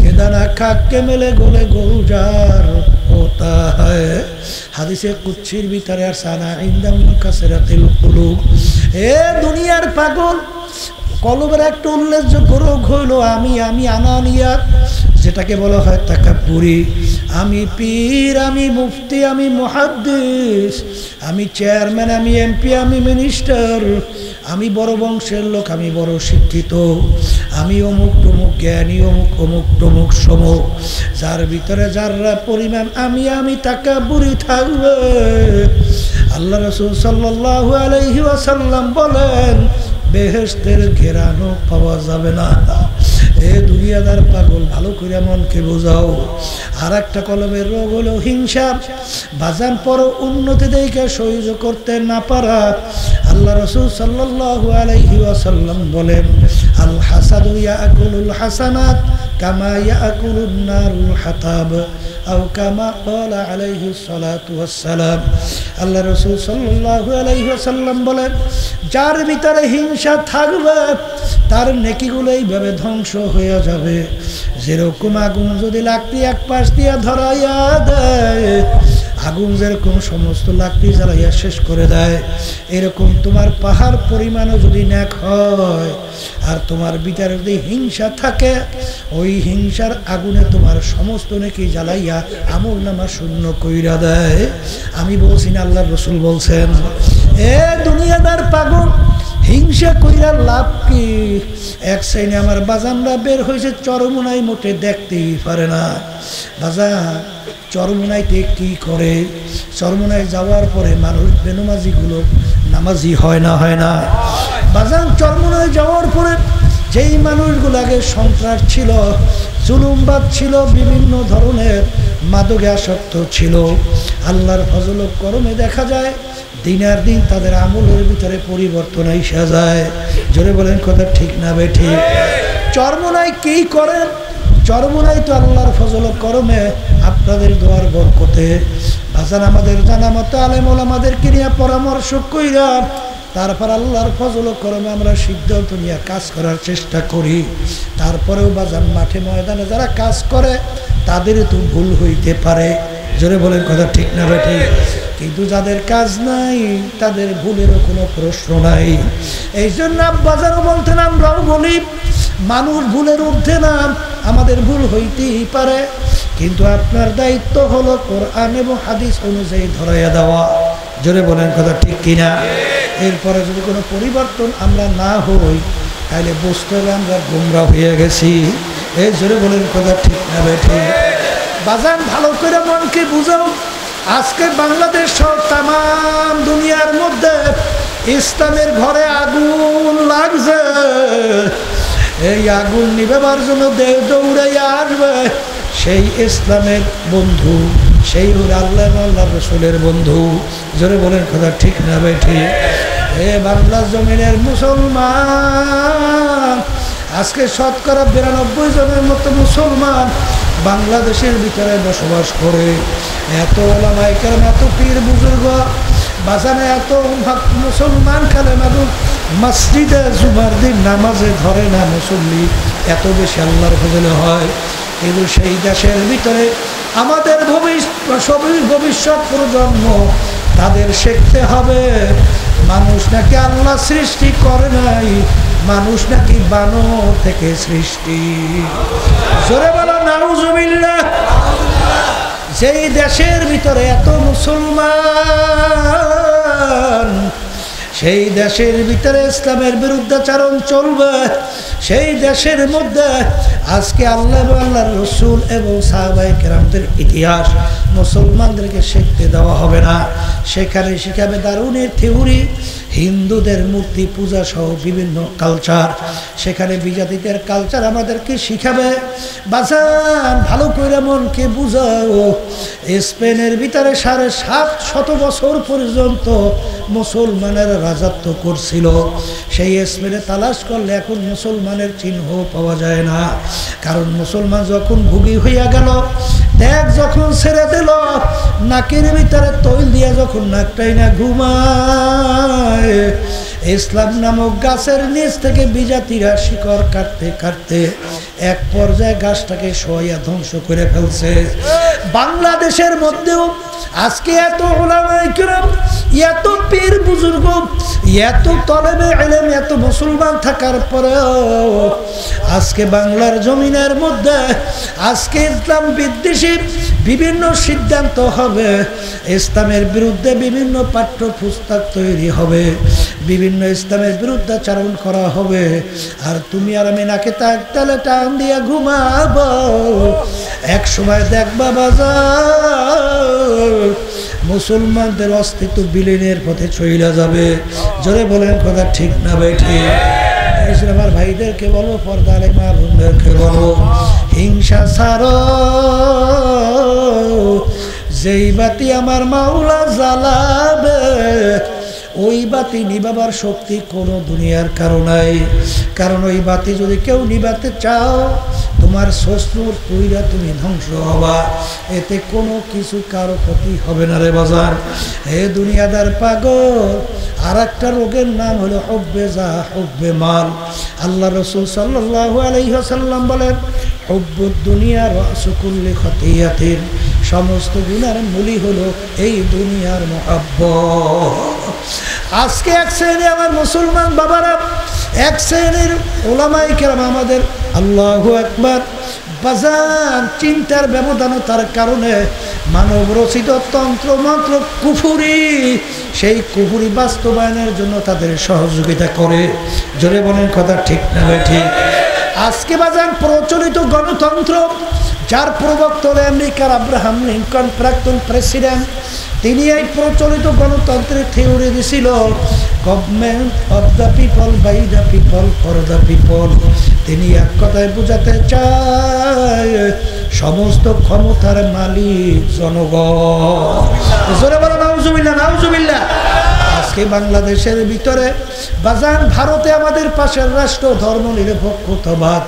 কেদানা খাকে মেলে গোলে গুলজার होता है। হাদিসে কুচ্ছির ভিতরে আর সানা ইনদাম কাসরাতিল কুলুব। এ দুনিয়ার পাগল কলবের একটা উল্লেখযোগ্য রোগ হইল আমি আনানিয়াত, যেটাকে বলা হয় তাকাব্বুরি। আমি পীর, আমি মুফতি, আমি মুহাদ্দিস, আমি চেয়ারম্যান, আমি এমপি, আমি মিনিস্টার, আমি বড় বংশের লোক, আমি বড় শিক্ষিত, আমি অমুক টমুক জ্ঞানী, অমুক অমুক টমুক সমুক, যার ভিতরে যারা পরিমাণ আমি তাকাব্বুরি থাকবে। আল্লাহ রাসূল সাল্লাল্লাহু আলাইহি ওয়াসাল্লাম বলেন বেহেশতের ঘেরানো পাওয়া যাবে না। এ দুনিয়াদার পাগল ভালো করে মনকে বোঝাও। আর একটা কলমের রোগ হলো হিংসা। বাজান পর উন্নতি দেখে সহ্য করতে না পারা। আল্লাহ রাসূল সাল্লাল্লাহু আলাইহি ওয়াসাল্লাম বলেন আল হাসাদু ইয়াকুলুল হাসানাত কামা ইয়াকুলুন নারুল হাতাব আও কামা ক্বালা আলাইহিস সালাতু ওয়াস সালাম। আল্লাহ রাসূল সাল্লাল্লাহু আলাইহি ওয়াসাল্লাম বলেন যার ভিতরে হিংসা থাকবে তার নেকিগুলো এইভাবে ধ্বংস হয়ে যাবে যেরকম আগুন যদি লাকড়ি এক পাশ দিয়ে ধরাইয়া দেয়, আগুন যেরকম সমস্ত লাকড়ি জ্বালাইয়া শেষ করে দেয়, এরকম তোমার পাহাড় পরিমাণও যদি নেক হয় আর তোমার ভিতরে যদি হিংসা থাকে ওই হিংসার আগুনে তোমার সমস্ত নেকি জ্বালাইয়া আমলনামা শূন্য কইরা দেয়। আমি বলছি না, আল্লাহর রাসূল বলছেন। এ দুনিয়াদার পাগল হিংসা কইরা লাভ কি? এক শ্রেণী আমার বাজানরা বের হয়েছে চরমুনাই, মোটে দেখতেই পারে না। বাজান চরমুনাইতে কি করে? চরমুনায় যাওয়ার পরে মানুষ বেনমাজিগুলো নামাজি হয় না বাজান চরমনায় যাওয়ার পরে যেই মানুষগুলো আগে সন্ত্রাস ছিল, জুলুমবাদ ছিল, বিভিন্ন ধরনের মাদকে আসক্ত ছিল, আল্লাহর ফজল ও করমে দেখা যায় দিনের দিন তাদের আমলের ভিতরে পরিবর্তন এসে যায়। জোরে বলেন কথা ঠিক না বেঠিক? চরমনায় কি করেন? চরমনায় তো আল্লাহর ফজল ও করমে আপনাদের দোয়ার বরকতে বাজান আমাদের জানা মতো আলেম ওলামাদেরকে নিয়ে পরামর্শ কইরা তারপর আল্লাহর ফজল ও করমে আমরা সিদ্ধান্ত নিয়ে কাজ করার চেষ্টা করি। তারপরেও বাজান মাঠে ময়দানে যারা কাজ করে তাদের তো ভুল হইতে পারে। জোরে বলেন কথা ঠিক না বেঠিক? কিন্তু যাদের কাজ নাই তাদের ভুলেরও কোনো প্রশ্ন নাই। এই জন্য বাজারও বলতেন, আমরাও বলি মানুষ ভুলের ঊর্ধ্বে না, আমাদের ভুল হইতেই পারে, কিন্তু আপনার দায়িত্ব হলো কোরআন এবং হাদিস অনুযায়ী ধরাইয়া দেওয়া। জোরে বলেন কথা ঠিক কিনা? এরপরে যদি কোনো পরিবর্তন আমরা না হই তাহলে বুঝতে হবে আমরা গোমরা হয়ে গেছি। এই জোরে বলেন কথা ঠিক না বেঠিক? বাজান ভালো করে মনকে বুঝাও, আজকে বাংলাদেশ সহ তাম দুনিয়ার মধ্যে ইসলামের ঘরে আগুন লাগছে। এই আগুন নিভাবার জন্য দেহ দৌড়ে আসবে সেই ইসলামের বন্ধু, সেই আল্লাহ আল্লাহ রসুলের বন্ধু। জোরে বলেন কথা ঠিক না বেঠিক? এ বাংলা জমিনের মুসলমান, আজকে শতকরা 92 জনের মতো মুসলমান বাংলাদেশের ভিতরে বসবাস করে। এত ওলামায়ে কেরাম, এত পীর বুজুর্গ বাজানে, এত মুসলমান কালেম এবং মসজিদে জুমার দিন নামাজে ধরে না মুসল্লি, এত বেশি আল্লাহর ফজলে হয়। কিন্তু সেই দেশের ভিতরে আমাদের ভবিষ্যৎ প্রজন্ম তাদের শিখতে হবে মানুষ নাকি আল্লাহ সৃষ্টি করে নাই, মানুষ নাকি বানর থেকে সৃষ্টি। জোরে বলো নাউজুবিল্লাহ। যেই দেশের ভিতরে এত মুসলমান, সেই দেশের ভিতরে ইসলামের বিরুদ্ধাচরণ চলবে, সেই দেশের মধ্যে আজকে আল্লাহ এবং আল্লাহর রসুল এবং সাহাবায়ে কেরামদের ইতিহাস মুসলমানদেরকে শিখতে দেওয়া হবে না। সেখানে শিখাবে দারুণের থিওরি, হিন্দুদের মূর্তি পূজা সহ বিভিন্ন কালচার, সেখানে বিজাতিদের কালচার আমাদেরকে শিখাবে। বাজান ভালো করে মনকে বুঝাও, স্পেনের ভিতরে 750 বছর পর্যন্ত মুসলমানের রাজত্ব করছিল। সেই স্পেনে তালাশ করলে এখন মুসলমানের চিহ্ন পাওয়া যায় না, কারণ মুসলমান যখন ভুগি হইয়া গেল, ত্যাগ যখন ছেড়ে দিল, নাকের ভিতরে তৈল দিয়া যখন নাকটাই না ঘুমায়, ইসলাম নামক গাছের নিচ থেকে বিজাতিরা শিকড় কাটতে কাটতে এক পর্যায়ে গাছটাকে সহাইয়া ধ্বংস করে ফেলছে। বাংলাদেশের মধ্যেও আজকে এত উলামায়ে কেরাম, এত পীর বুজুর্গ, এত তলেবে ইলম, এত মুসলমান থাকার পরেও আজকে বাংলার জমিনের মধ্যে আজকে ইসলাম বিদ্বেষী বিভিন্ন সিদ্ধান্ত হবে, ইসলামের বিরুদ্ধে বিভিন্ন পাঠ্য পুস্তক তৈরি হবে, বিভিন্ন ইসলামের বিরুদ্ধাচরণ করা হবে, আর তুমি আর আমি নাকে তালে টান দিয়ে ঘুমাবো। এক সময় দেখবা বাজার মুসলমানদের অস্তিত্ব বিলীনের পথে চলে যাবে। জোরে বলেন কথা ঠিক না বেঠিক? আমার ভাইদেরকে বলো, পর্দারে মা বোনদেরকে বলো, হিংসা ছাড়ো। যেই বাতি আমার মাওলা জ্বালাবে ওই বাতি নিবাবার শক্তি কোনো দুনিয়ার কারো নাই। কারণ ওই বাতি যদি কেউ নিবাতে চাও, তোমার শ্বশুর পুইরা তুমি ধ্বংস হবা, এতে কোনো কিছু কারো ক্ষতি হবে না রে বাজার। হে দুনিয়াদার পাগল, আর একটা রোগের নাম হলো হুব্বে যা হুব্বে মাল। আল্লাহ রসুল সাল্লাল্লাহু আলাইহি ওয়াসাল্লাম বলেন, হুব্বুদ দুনিয়া রাসু কুল্লি খতিয়াতিন, সমস্ত গুনার মূলই হলো এই দুনিয়ার মহব্বত। আজকে এক শ্রেণী আমার মুসলমান বাবারা, এক শ্রেণীর ওলামায়ে কেরাম আমাদের আল্লাহু আকবার বাজান চিন্তার ব্যবধানতার কারণে মানব রচিত তন্ত্র মন্ত্র কুফুরি, সেই কুফুরি বাস্তবায়নের জন্য তাদের সহযোগিতা করে। জোরে বলেন কথা ঠিক না ঠিক? আজকে বাজান প্রচলিত গণতন্ত্র, যার প্রবক্তা হলো আমেরিকার আব্রাহাম লিঙ্কন, প্রাক্তন প্রেসিডেন্ট, তিনি এই প্রচলিত গণতন্ত্রের থিওরি দিছিল, government of the people, by the people, for the people. তিনি এক কথায় বোঝাতে চায় সমস্ত ক্ষমতার মালিক জনগণ। জোরে বলো নাউজুবিল্লাহ, নাউজুবিল্লাহ। আজকে বাংলাদেশের ভিতরে বাজান, ভারতে আমাদের পাশের রাষ্ট্র ধর্ম নিরপেক্ষতাবাদ,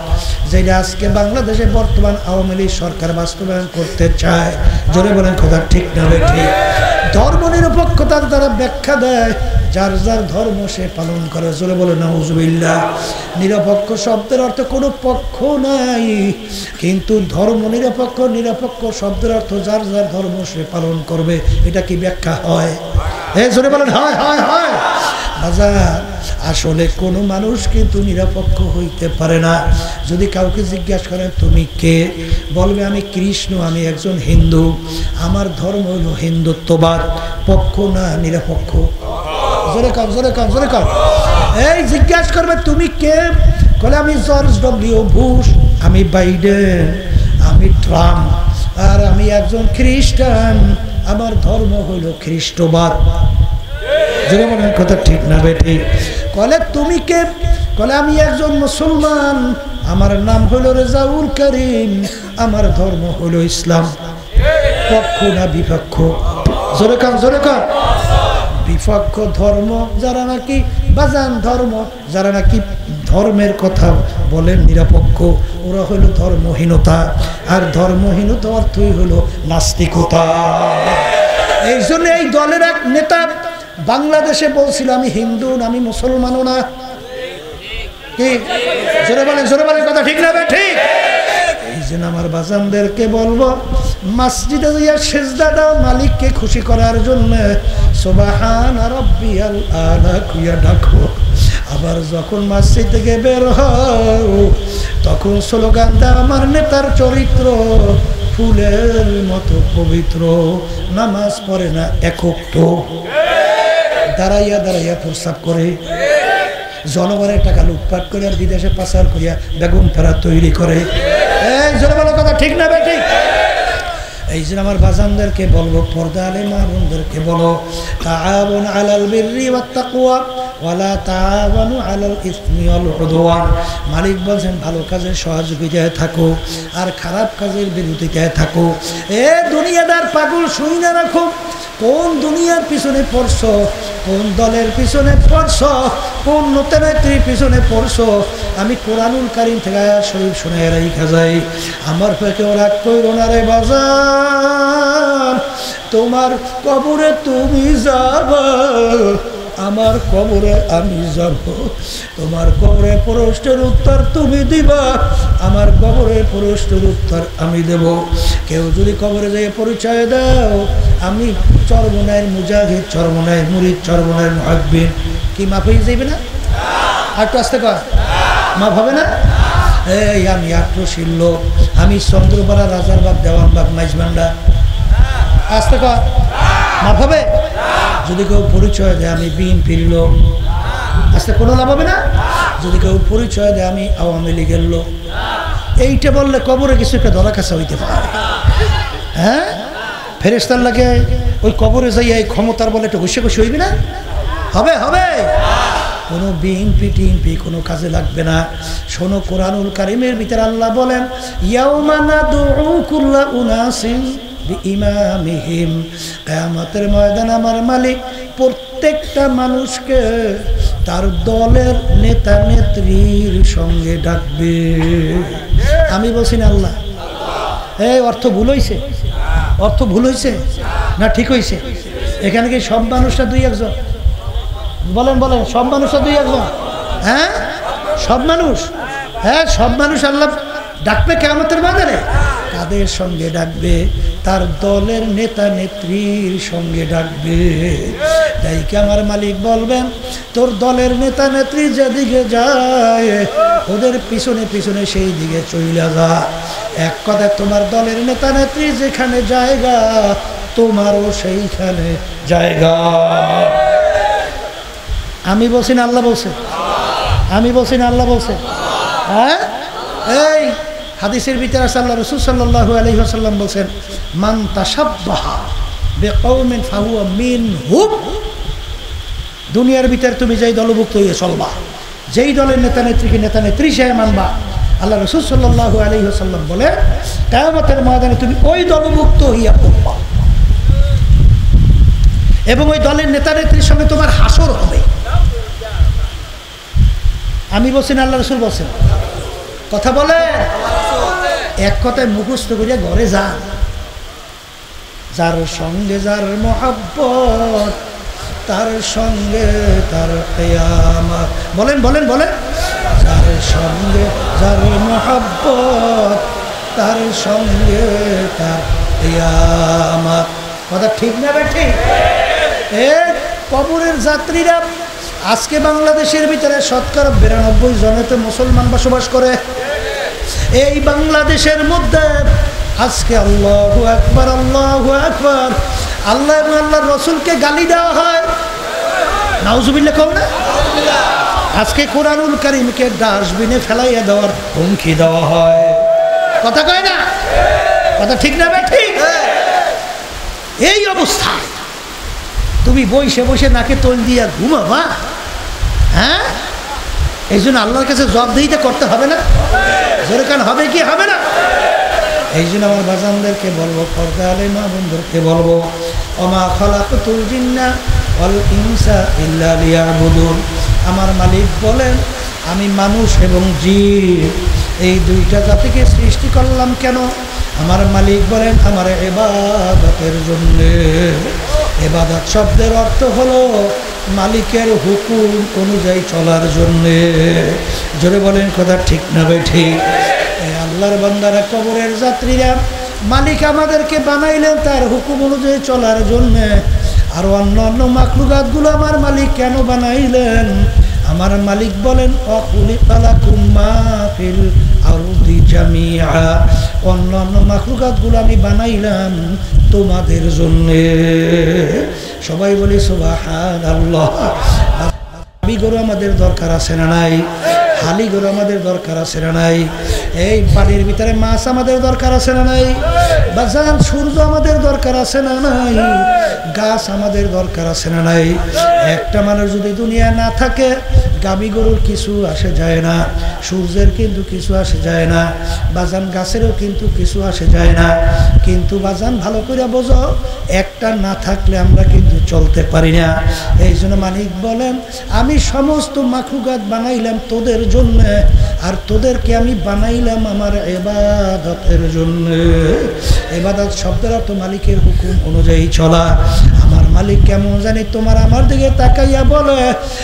যেটা আজকে বাংলাদেশে বর্তমান আওয়ামী লীগ সরকার বাস্তবায়ন করতে চায়। জোরে বলেন কথা ঠিক না ঠিক? ধর্ম নিরপেক্ষতার দ্বারা ব্যাখ্যা দেয় যার যার ধর্ম সে পালন করে। জোরে বলে নাউজুবিল্লাহ। নিরপেক্ষ শব্দের অর্থ কোনো পক্ষ নাই, কিন্তু ধর্ম নিরপেক্ষ, নিরপেক্ষ শব্দের অর্থ যার যার ধর্ম সে পালন করবে। এটা কি ব্যাখ্যা হয়? জোরে বলেন হয়, হয়, হয়। বাজার, আসলে কোনো মানুষ কিন্তু নিরপেক্ষ হইতে পারে না। যদি কাউকে জিজ্ঞাসা করেন তুমি কে, বলবে আমি কৃষ্ণ, আমি একজন হিন্দু, আমার ধর্ম হলো হিন্দুত্ববাদ, পক্ষ না নিরপেক্ষ। জোরে কান, জোরে কান, জোরে কান। এই জিজ্ঞাসা করবে তুমি কে, বলে আমি জর্জ ডব্লিউ বুশ, আমি বাইডেন, আমি ট্রাম্প, আর আমি একজন খ্রিস্টান, আমার ধর্ম হলো খ্রিস্টবাদ। জোরে বলেন কথা ঠিক না বেটি? বলে তুমি কে, বলে আমি একজন মুসলমান, আমার নাম হলো রেজাউল করিম, আমার ধর্ম হলো ইসলাম। পক্ষ না বিপক্ষ? জোরে কান, জোরে কান। বিপক্ষ ধর্ম যারা নাকি বাজান, ধর্ম যারা নাকি ধর্মের কথা বলেন নিরপেক্ষ, ওরা হলো ধর্মহীনতা। আর ধর্মহীনতা অর্থই হলো নাস্তিকতা। এই জন্য এই দলের এক নেতা বাংলাদেশে বলছিল আমি হিন্দু না, আমি মুসলমানও না। কি জোরে বলেন, জোরে বলেন কথা ঠিক না ঠিক? এই জন্য আমার বাজানদেরকে বলবো, মসজিদে গিয়ে সিজদা দাও মালিককে খুশি করার জন্য, সুবহান রাব্বিয়াল আলা কুইয়া ডাকো। আবার যখন মসজিদ থেকে বের হও তখন স্লোগান দাও আমার নেতার চরিত্র ফুলের মতো পবিত্র, নামাজ পড়ে না একক, তো দাঁড়াইয়া দাঁড়াইয়া প্রস্রাব করে, জনগণের টাকা লুটপাট করে আর বিদেশে পাচার করিয়া বেগুন ফেরা তৈরি করে। এই জোরে বলো কথা ঠিক না বেঠিক? এই জন্য আমার বাজানদেরকে বলবো, পর্দা আলে মাহবুনদেরকে বলো, তাআওয়ান আলাল বিররি ওয়াত তাকওয়া ওয়ালা তাআওয়ানু আলাল ইসমি ওয়াল উদওয়ান। মালিক বলছেন ভালো কাজের সহযোগিতায় থাকো আর খারাপ কাজের বিরোধিতায় থাকো। এ দুনিয়াদার পাগল, শুই না রাখো, কোন দুনিয়ার পিছনে পড়ছো, কোন দলের পিছনে পড়ছো, কোন নেতা নেত্রীর পিছনে পড়ছো। আমি কোরআনুল কারীম থেকে আয়াত শরীফ শুনে রাইখা যাই, আমার পেটেও রাগ কইরো না রে বাজার, তোমার কবরে তুমি যাবা, আমার কবরে আমি যাব। তোমার কবরে প্রশ্নের উত্তর তুমি দিবা, আমার কবরে প্রশ্নের উত্তর আমি দেব। কেউ যদি কবরে যেয়ে পরিচয় দাও আমি চরমনায়ের মুজাহিদ, চরমনায়ের মুরিদ, চরমনায়ের মুহাব্বিন, কি মাফ হয়ে যাবে না? আর একটু আসতে কর, মাফ হবে না? এই আমি আক্রোশীল লোক, আমি চন্দ্রপাড়া, রাজারবাগ, দেওয়ানবাগ, মাইজবান্ডা, আসতে কর, মাফ হবে? যদি কেউ পরিচয় দেয় আমি বিএনপির লোক, আসতে কোনো লাভ হবে না? যদি কেউ পরিচয় দেয় আমি আওয়ামী লীগের লোক, এইটা বললে কবরে কিছু একটা ধরা কাছা হইতে পারে। হ্যাঁ, ফেরেশতার লাগে ওই কবরে যাই এই ক্ষমতার বলে একটু ঘুষে ঘুষে হইবে না? হবে, হবে। কোনো বিএনপি টিএনপি কোনো কাজে লাগবে না। শোনো কোরআনুল কারীমের ভিতরে আল্লাহ বলেন, ইয়াউমা নাদউ কুল্লা উনাসিন বিইমামিহিম, কিয়ামতের ময়দানে আমার মালিক প্রত্যেকটা মানুষকে তার দলের নেতা নেত্রীর সঙ্গে ডাকবে। আমি বলছি না আল্লাহ? এই অর্থ ভুল হয়েছে, অর্থ ভুল হয়েছে না ঠিক হয়েছে? এখানে কি সব মানুষরা দুই একজন? বলেন বলেন, সব মানুষরা দুই একজন? হ্যাঁ, সব মানুষ। হ্যাঁ, সব মানুষ আল্লাহ ডাকবে কিয়ামতের ময়দানে। কাদের সঙ্গে ডাকবে? তার দলের নেতা নেত্রীর সঙ্গে ডাকবে। তাই কি আমার মালিক বলবেন, তোর দলের নেতা নেত্রী যেদিকে যায় ওদের পিছনে পিছনে সেই দিকে চইলা যা। এক কথা, তোমার দলের নেতা নেত্রী যেখানে জায়গা তোমারও সেইখানে জায়গা। আমি বলছি না আল্লাহ বলছে? আমি বলছি না আল্লাহ বলছে? হ্যাঁ, এই হাদিসের ভিতরে আছে আল্লাহ রাসূল সাল্লাল্লাহু আলাইহি ওয়াসাল্লাম বলছেন, মান তাশাব্বাহা বিকওমিন ফাহুয়া মিনহুম। দুনিয়ার ভিতরে তুমি যেই দলভুক্ত হয়ে চলবা, যেই দলের নেতা নেত্রীকে নেতা নেত্রী হিসেবে মানবা, আল্লাহ রাসূল সাল্লাল্লাহু আলাইহি ওয়াসাল্লাম বলে কিয়ামতের ময়দানে তুমি ওই দলভুক্ত হইয়া পড়বা এবং ওই দলের নেতা নেত্রীর সঙ্গে তোমার হাসর হবে। আমি বলছি না আল্লাহ রাসূল বলছেন? কথা বলে এক কথায় মুখস্থ করিয়া ঘরে যান। যার সঙ্গে যার মহব্বত তার সঙ্গে তার কিয়ামত। বলেন বলেন বলেন, যার সঙ্গে যার মহব্বত তার সঙ্গে তার কিয়ামত। কথা ঠিক না ঠিক? কবরের যাত্রীরা আজকে বাংলাদেশের ভিতরে শতকরা 92 জনেতে মুসলমান বসবাস করে। এই বাংলাদেশের মধ্যে আজকে আল্লাহু আকবার আল্লাহু আকবার, আল্লাহ এবং আল্লাহর রাসূলকে গালি দেওয়া হয়। নাউজুবিল্লাহ কও না? আজকে কোরআনুল কারীমকে ডাস্টবিনে ফেলাইয়া দেওয়ার হুমকি দেওয়া হয়। কথা কয় না? কথা ঠিক না ঠিক? এই অবস্থা তুমি বসে বসে নাকে তোল দিয়া ঘুমাবা? হ্যাঁ, এই জন্য আল্লাহর কাছে জবাবদিহিতা করতে হবে না? যেরকম হবে কি হবে না? এই জন্য আমার বাজানদেরকে বলবো, পর্দা আলে মা বন্ধুদেরকে বলবো, ওমা খালাকতুল জিন্না ওয়াল ইনসা ইল্লা লিয়াবুদুন। আমার মালিক বলেন আমি মানুষ এবং জিন এই দুইটা জাতিকে সৃষ্টি করলাম কেন? আমার মালিক বলেন আমার ইবাদতের জন্য। ইবাদত শব্দের অর্থ হলো মালিকের হুকুম অনুযায়ী চলার জন্যে। জোরে বলেন কথা ঠিক না ঠিক? আল্লাহর বান্দারা, কবরের যাত্রীরা, মালিক আমাদেরকে বানাইলেন তার হুকুম অনুযায়ী চলার জন্যে। আর অন্য অন্য মাখলুকাতগুলো আমার মালিক কেন বানাইলেন? আমার মালিক বলেন অখুলিকা লাকুম মা ফিল আরদি জামিআ। অন্য অন্য মাখলুকাতগুলো আমি বানাইলাম তোমাদের জন্যে। সবাই বলি সুবহানাল্লাহ। গাবি গরু আমাদের দরকার আছে না নাই? হালি গরু আমাদের দরকার আছে না নাই? এই পানির ভিতরে মাছ আমাদের দরকার আছে না নাই? বাজান সূর্য আমাদের দরকার আছে না নাই? গাছ আমাদের দরকার আছে না নাই? একটা মানুষ যদি দুনিয়া না থাকে, গাবি গরুর কিছু আসে যায় না, সূর্যের কিন্তু কিছু আসে যায় না, বাজান গাছেরও কিন্তু কিছু আসে যায় না। কিন্তু বাজান ভালো করে বোঝো, একটা না থাকলে আমরা কিন্তু চলতে পারি না। এই জন্য মালিক বলেন আমি সমস্ত মাখলুকাত বানাইলাম তোদের জন্য, আর তোদেরকে আমি বানাইলাম আমার ইবাদতের জন্য। ইবাদত শব্দের অর্থ মালিকের হুকুম অনুযায়ী চলা। আমার মালিক কেমন জানি তোমার আমার দিকে তাকাইয়া বলে,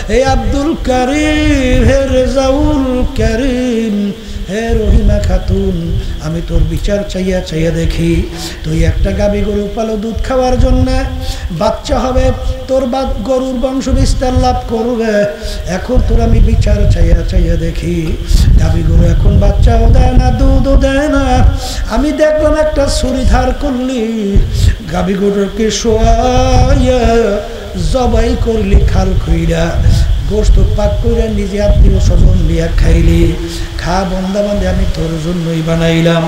হে আব্দুল কারীম, হে রেজাউল কারীম, হে রহিমা খাতুন, আমি তোর বিচার চাইয়া চাইয়া দেখি। তুই একটা গাবি গরু পালো দুধ খাওয়ার জন্য, বাচ্চা হবে, তোর গরুর বংশ বিস্তার লাভ করবে। এখন তোর আমি বিচার চাইয়া চাইয়া দেখি, গাবি গরু এখন বাচ্চাও দেয় না, দুধও দেয় না। আমি দেখলাম একটা ছুরি ধার করলি, গাবি গরুকে শোয়াইয়া জবাই করলি, খাল খুইরা গোস্ত পাক করে নিজে আত্মীয় স্বজন দিয়া খাইলি। খা বন্দা বান্ধে আমি তোর জন্যই বানাইলাম।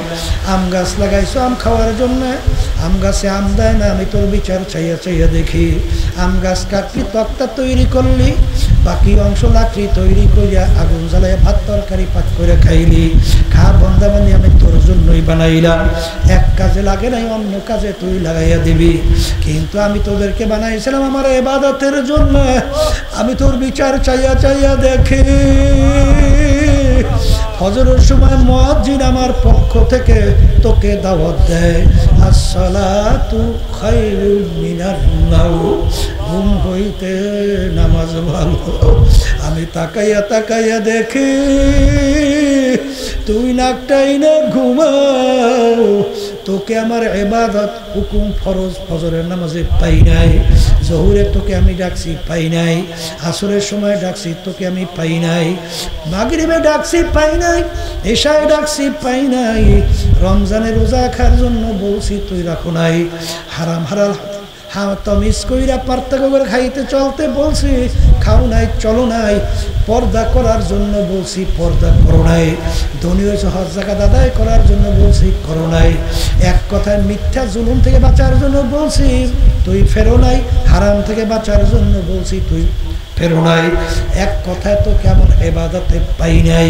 আম গাছ লাগাইছো আম খাওয়ার জন্য, আম গাছে আম দেয় না, আমি তোর বিচার চাইয়া চাইয়া দেখি। আম গাছ কাটলি, তক্তা তৈরি করলি, বাকি অংশ লাকড়ি তৈরি করিয়া আগুন জ্বালাইয়া ভাত তরকারি পাক করে খাইলি। খা বন্দা বান্ধে আমি তোর জন্যই বানাইলাম। এক কাজে লাগে নাই, অন্য কাজে তুই লাগাইয়া দিবি। কিন্তু আমি তোদেরকে বানাইছিলাম আমার ইবাদতের জন্য। আমি তোর বিচার চাইয়া চাইয়া দেখি, ফজরের সময় মুয়াজ্জিন আমার পক্ষ থেকে তোকে দাওয়াত দেয়, আসসালাতু খায়রুম মিনান নাওম, ঘুম হইতে নামাজ ভালো। আমি তাকাইয়া তাকাইয়া দেখি তুই নাকটাই না ঘুমাও, তোকে আমার ইবাদত হুকুম ফরজ ফজরের নামাজে পাই নাই। জহুরে তোকে আমি ডাকছি পাই নাই, আসরের সময় ডাকছি তোকে আমি পাই নাই, মাগরিবে ডাকছি পাই নাই, এশায় ডাকছি পাই নাই, রমজানের রোজা রাখার জন্য বলছি তুই রাখো নাই, হ্যাঁ তমিজ কইরা পার্থক্য করে খাইতে চলতে বলছি, খাও নাই, চলো নাই। পর্দা করার জন্য বলছি, পর্দা করো নাই। ধনী হয়েছে, হজ যাকাত আদায় করার জন্য বলছি, করো নাই। এক কথায় মিথ্যা জুলুম থেকে বাঁচার জন্য বলছি, তুই ফেরো নাই। হারাম থেকে বাঁচার জন্য বলছি, তুই ফেরো নাই। এক কথায় তো কেমন ইবাদতে পাই নাই।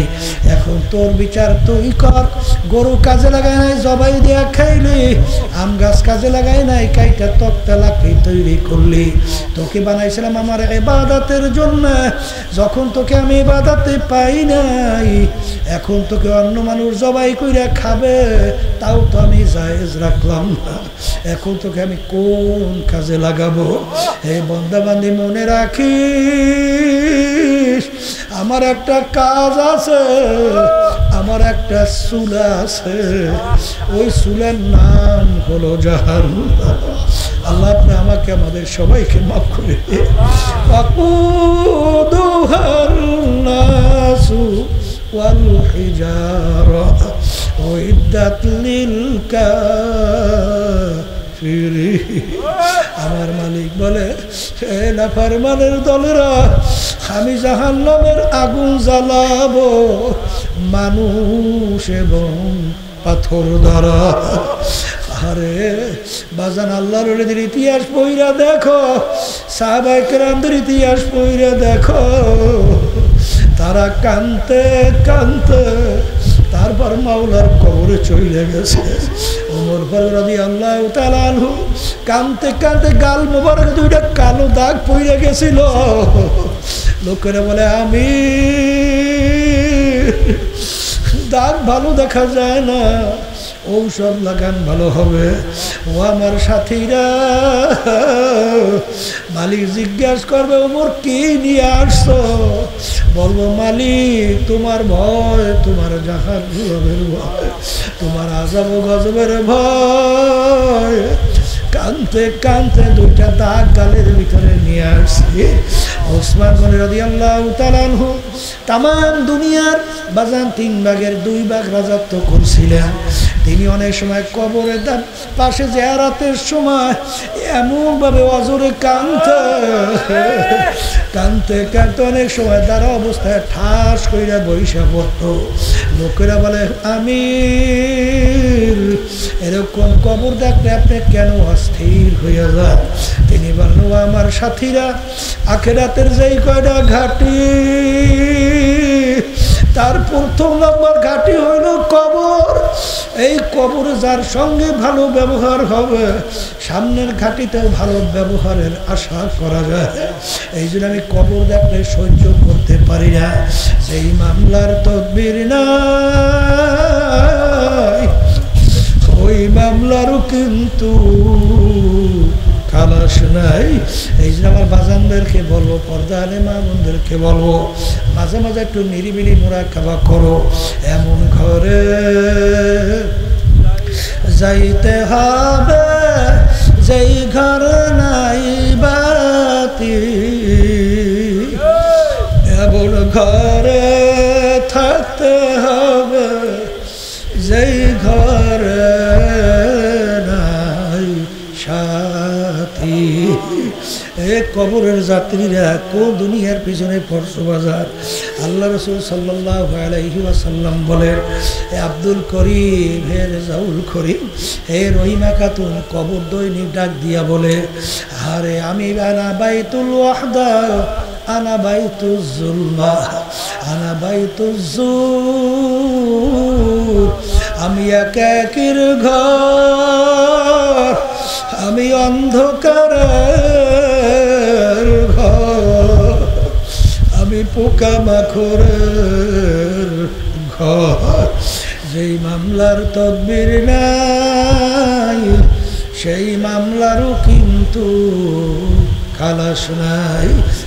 এখন তোর বিচার তুই কর। গরু কাজে লাগায় নাই, জবাই দিয়া খাইলি। আম গাছ কাজে লাগায় নাই, কাইটা তক্তা লাকড়ি তৈরি করলি। তোকে বানাইছিলাম আমার ইবাদতের জন্য। যখন তোকে আমি ইবাদতে পাই নাই, এখন তোকে অন্য মানুষ জবাই কইরা খাবে, তাও তো আমি জায়েজ রাখলাম না। এখন তোকে আমি কোন কাজে লাগাবো? হে বান্দা বান্দি মনে রাখিস, আমার একটা কাজ আছে, আমার একটা চুলা আছে। ওই চুলার নাম হলো জাহান্নাম। আল্লাহ আপনি আমাকে আমাদের সবাইকে মাফ করে দিন। ওয়াকুদুহান নাসু ওয়াল হিজারা উইদ্দাত লিল কাফিরিন। আমার মালিক বলে, হে নাফরমানের দলেরা, আমি জাহান্নামের আগুন জ্বালাবো মানুষ এবং পাথর দ্বারা। আরে বাজান, আল্লাহর ওলিদের ইতিহাস পইরা দেখো, সাহাবায়ে কেরামদের ইতিহাস পইরা দেখো। তারা কানতে কানতে তারপর মাওলার কবরে চলে গেছে। ওমর ফারুক রাদিয়াল্লাহু তাআলা আনহু কানতে কানতে গাল মোবারক দুইটা কালো দাগ পইরা গেছিল। লোকেরা বলে, আমি দাগ ভালো দেখা যায় না, ঔষধ লাগান ভালো হবে। ও আমার সাথীরা, মালিক জিজ্ঞাসা করবে, ওমর কি নিয়ে আসছো? বলবো, মালিক তোমার ভয়, তোমার জাহান্নামের ভয়, তোমার আযাব ও গজবের ভয়। কানতে কানতে দুইটা দাগ গালের ভিতরে নিয়ে আসছি। ওসমান গনি রাদিয়াল্লাহু তাআলা আনহু তামাম দুনিয়ার বাজান 3 ভাগের 2 ভাগ রাজত্ব করছিলেন। তিনি অনেক সময় কবরের পাশে জিয়ারতের সময় এমনভাবে অজরে কানতে কানতে কানতে অনেক সময় দাঁড়া অবস্থায় ঠাস কইরা বইসা পড়তো। লোকেরা বলে, আমির এরকম কবর দেখলে আপনি কেন অস্থির হইয়া যান? তিনি বলল, আমার সাথীরা, আখিরাতের যেই কয়টা ঘাটি, তার প্রথম নম্বর ঘাটি হইল কবর। এই কবর যার সঙ্গে ভালো ব্যবহার হবে, সামনের ঘাটিতেও ভালো ব্যবহারের আশা করা যায়। এই জন্য আমি কবর দেখলে সহ্য করতে পারি না। সেই মামলার তদবির নাই, ওই মামলারও কিন্তু খালাস নাই। এই যে আমার বাজানদেরকে বলবো, পর্দা আলে মা বোনদেরকে বলবো, মাঝে মাঝে একটু নিরিবিলি মুরাকাবা করো। এমন ঘরে যাইতে হবে যেই ঘরে নাই বাতি, এমন ঘরে থাকতে হবে যেই ঘরে নাই সাথী। এ কবরের যাত্রীরা কোন দুনিয়ার পিছনে পড়ছো বাজার? আল্লাহ রাসূল সাল্লাল্লাহু আলাইহি ওয়াসাল্লাম বলেন, হে আব্দুল করিম, হে রেজাউল করিম, হে রহিমা খাতুন, কবর দৈনিক ডাক দিয়া বলে, আরে আমি আনা বাইতুল ওয়াহদা, আনা বাইতুজ জুলমা, আনা বাইতুজ জুর। আমি একাকির ঘর, আমি অন্ধকারের ঘর, আমি পোকামাকড়ের ঘর। যেই মামলার তদবির নাই, সেই মামলারও কিন্তু খালাস নাই।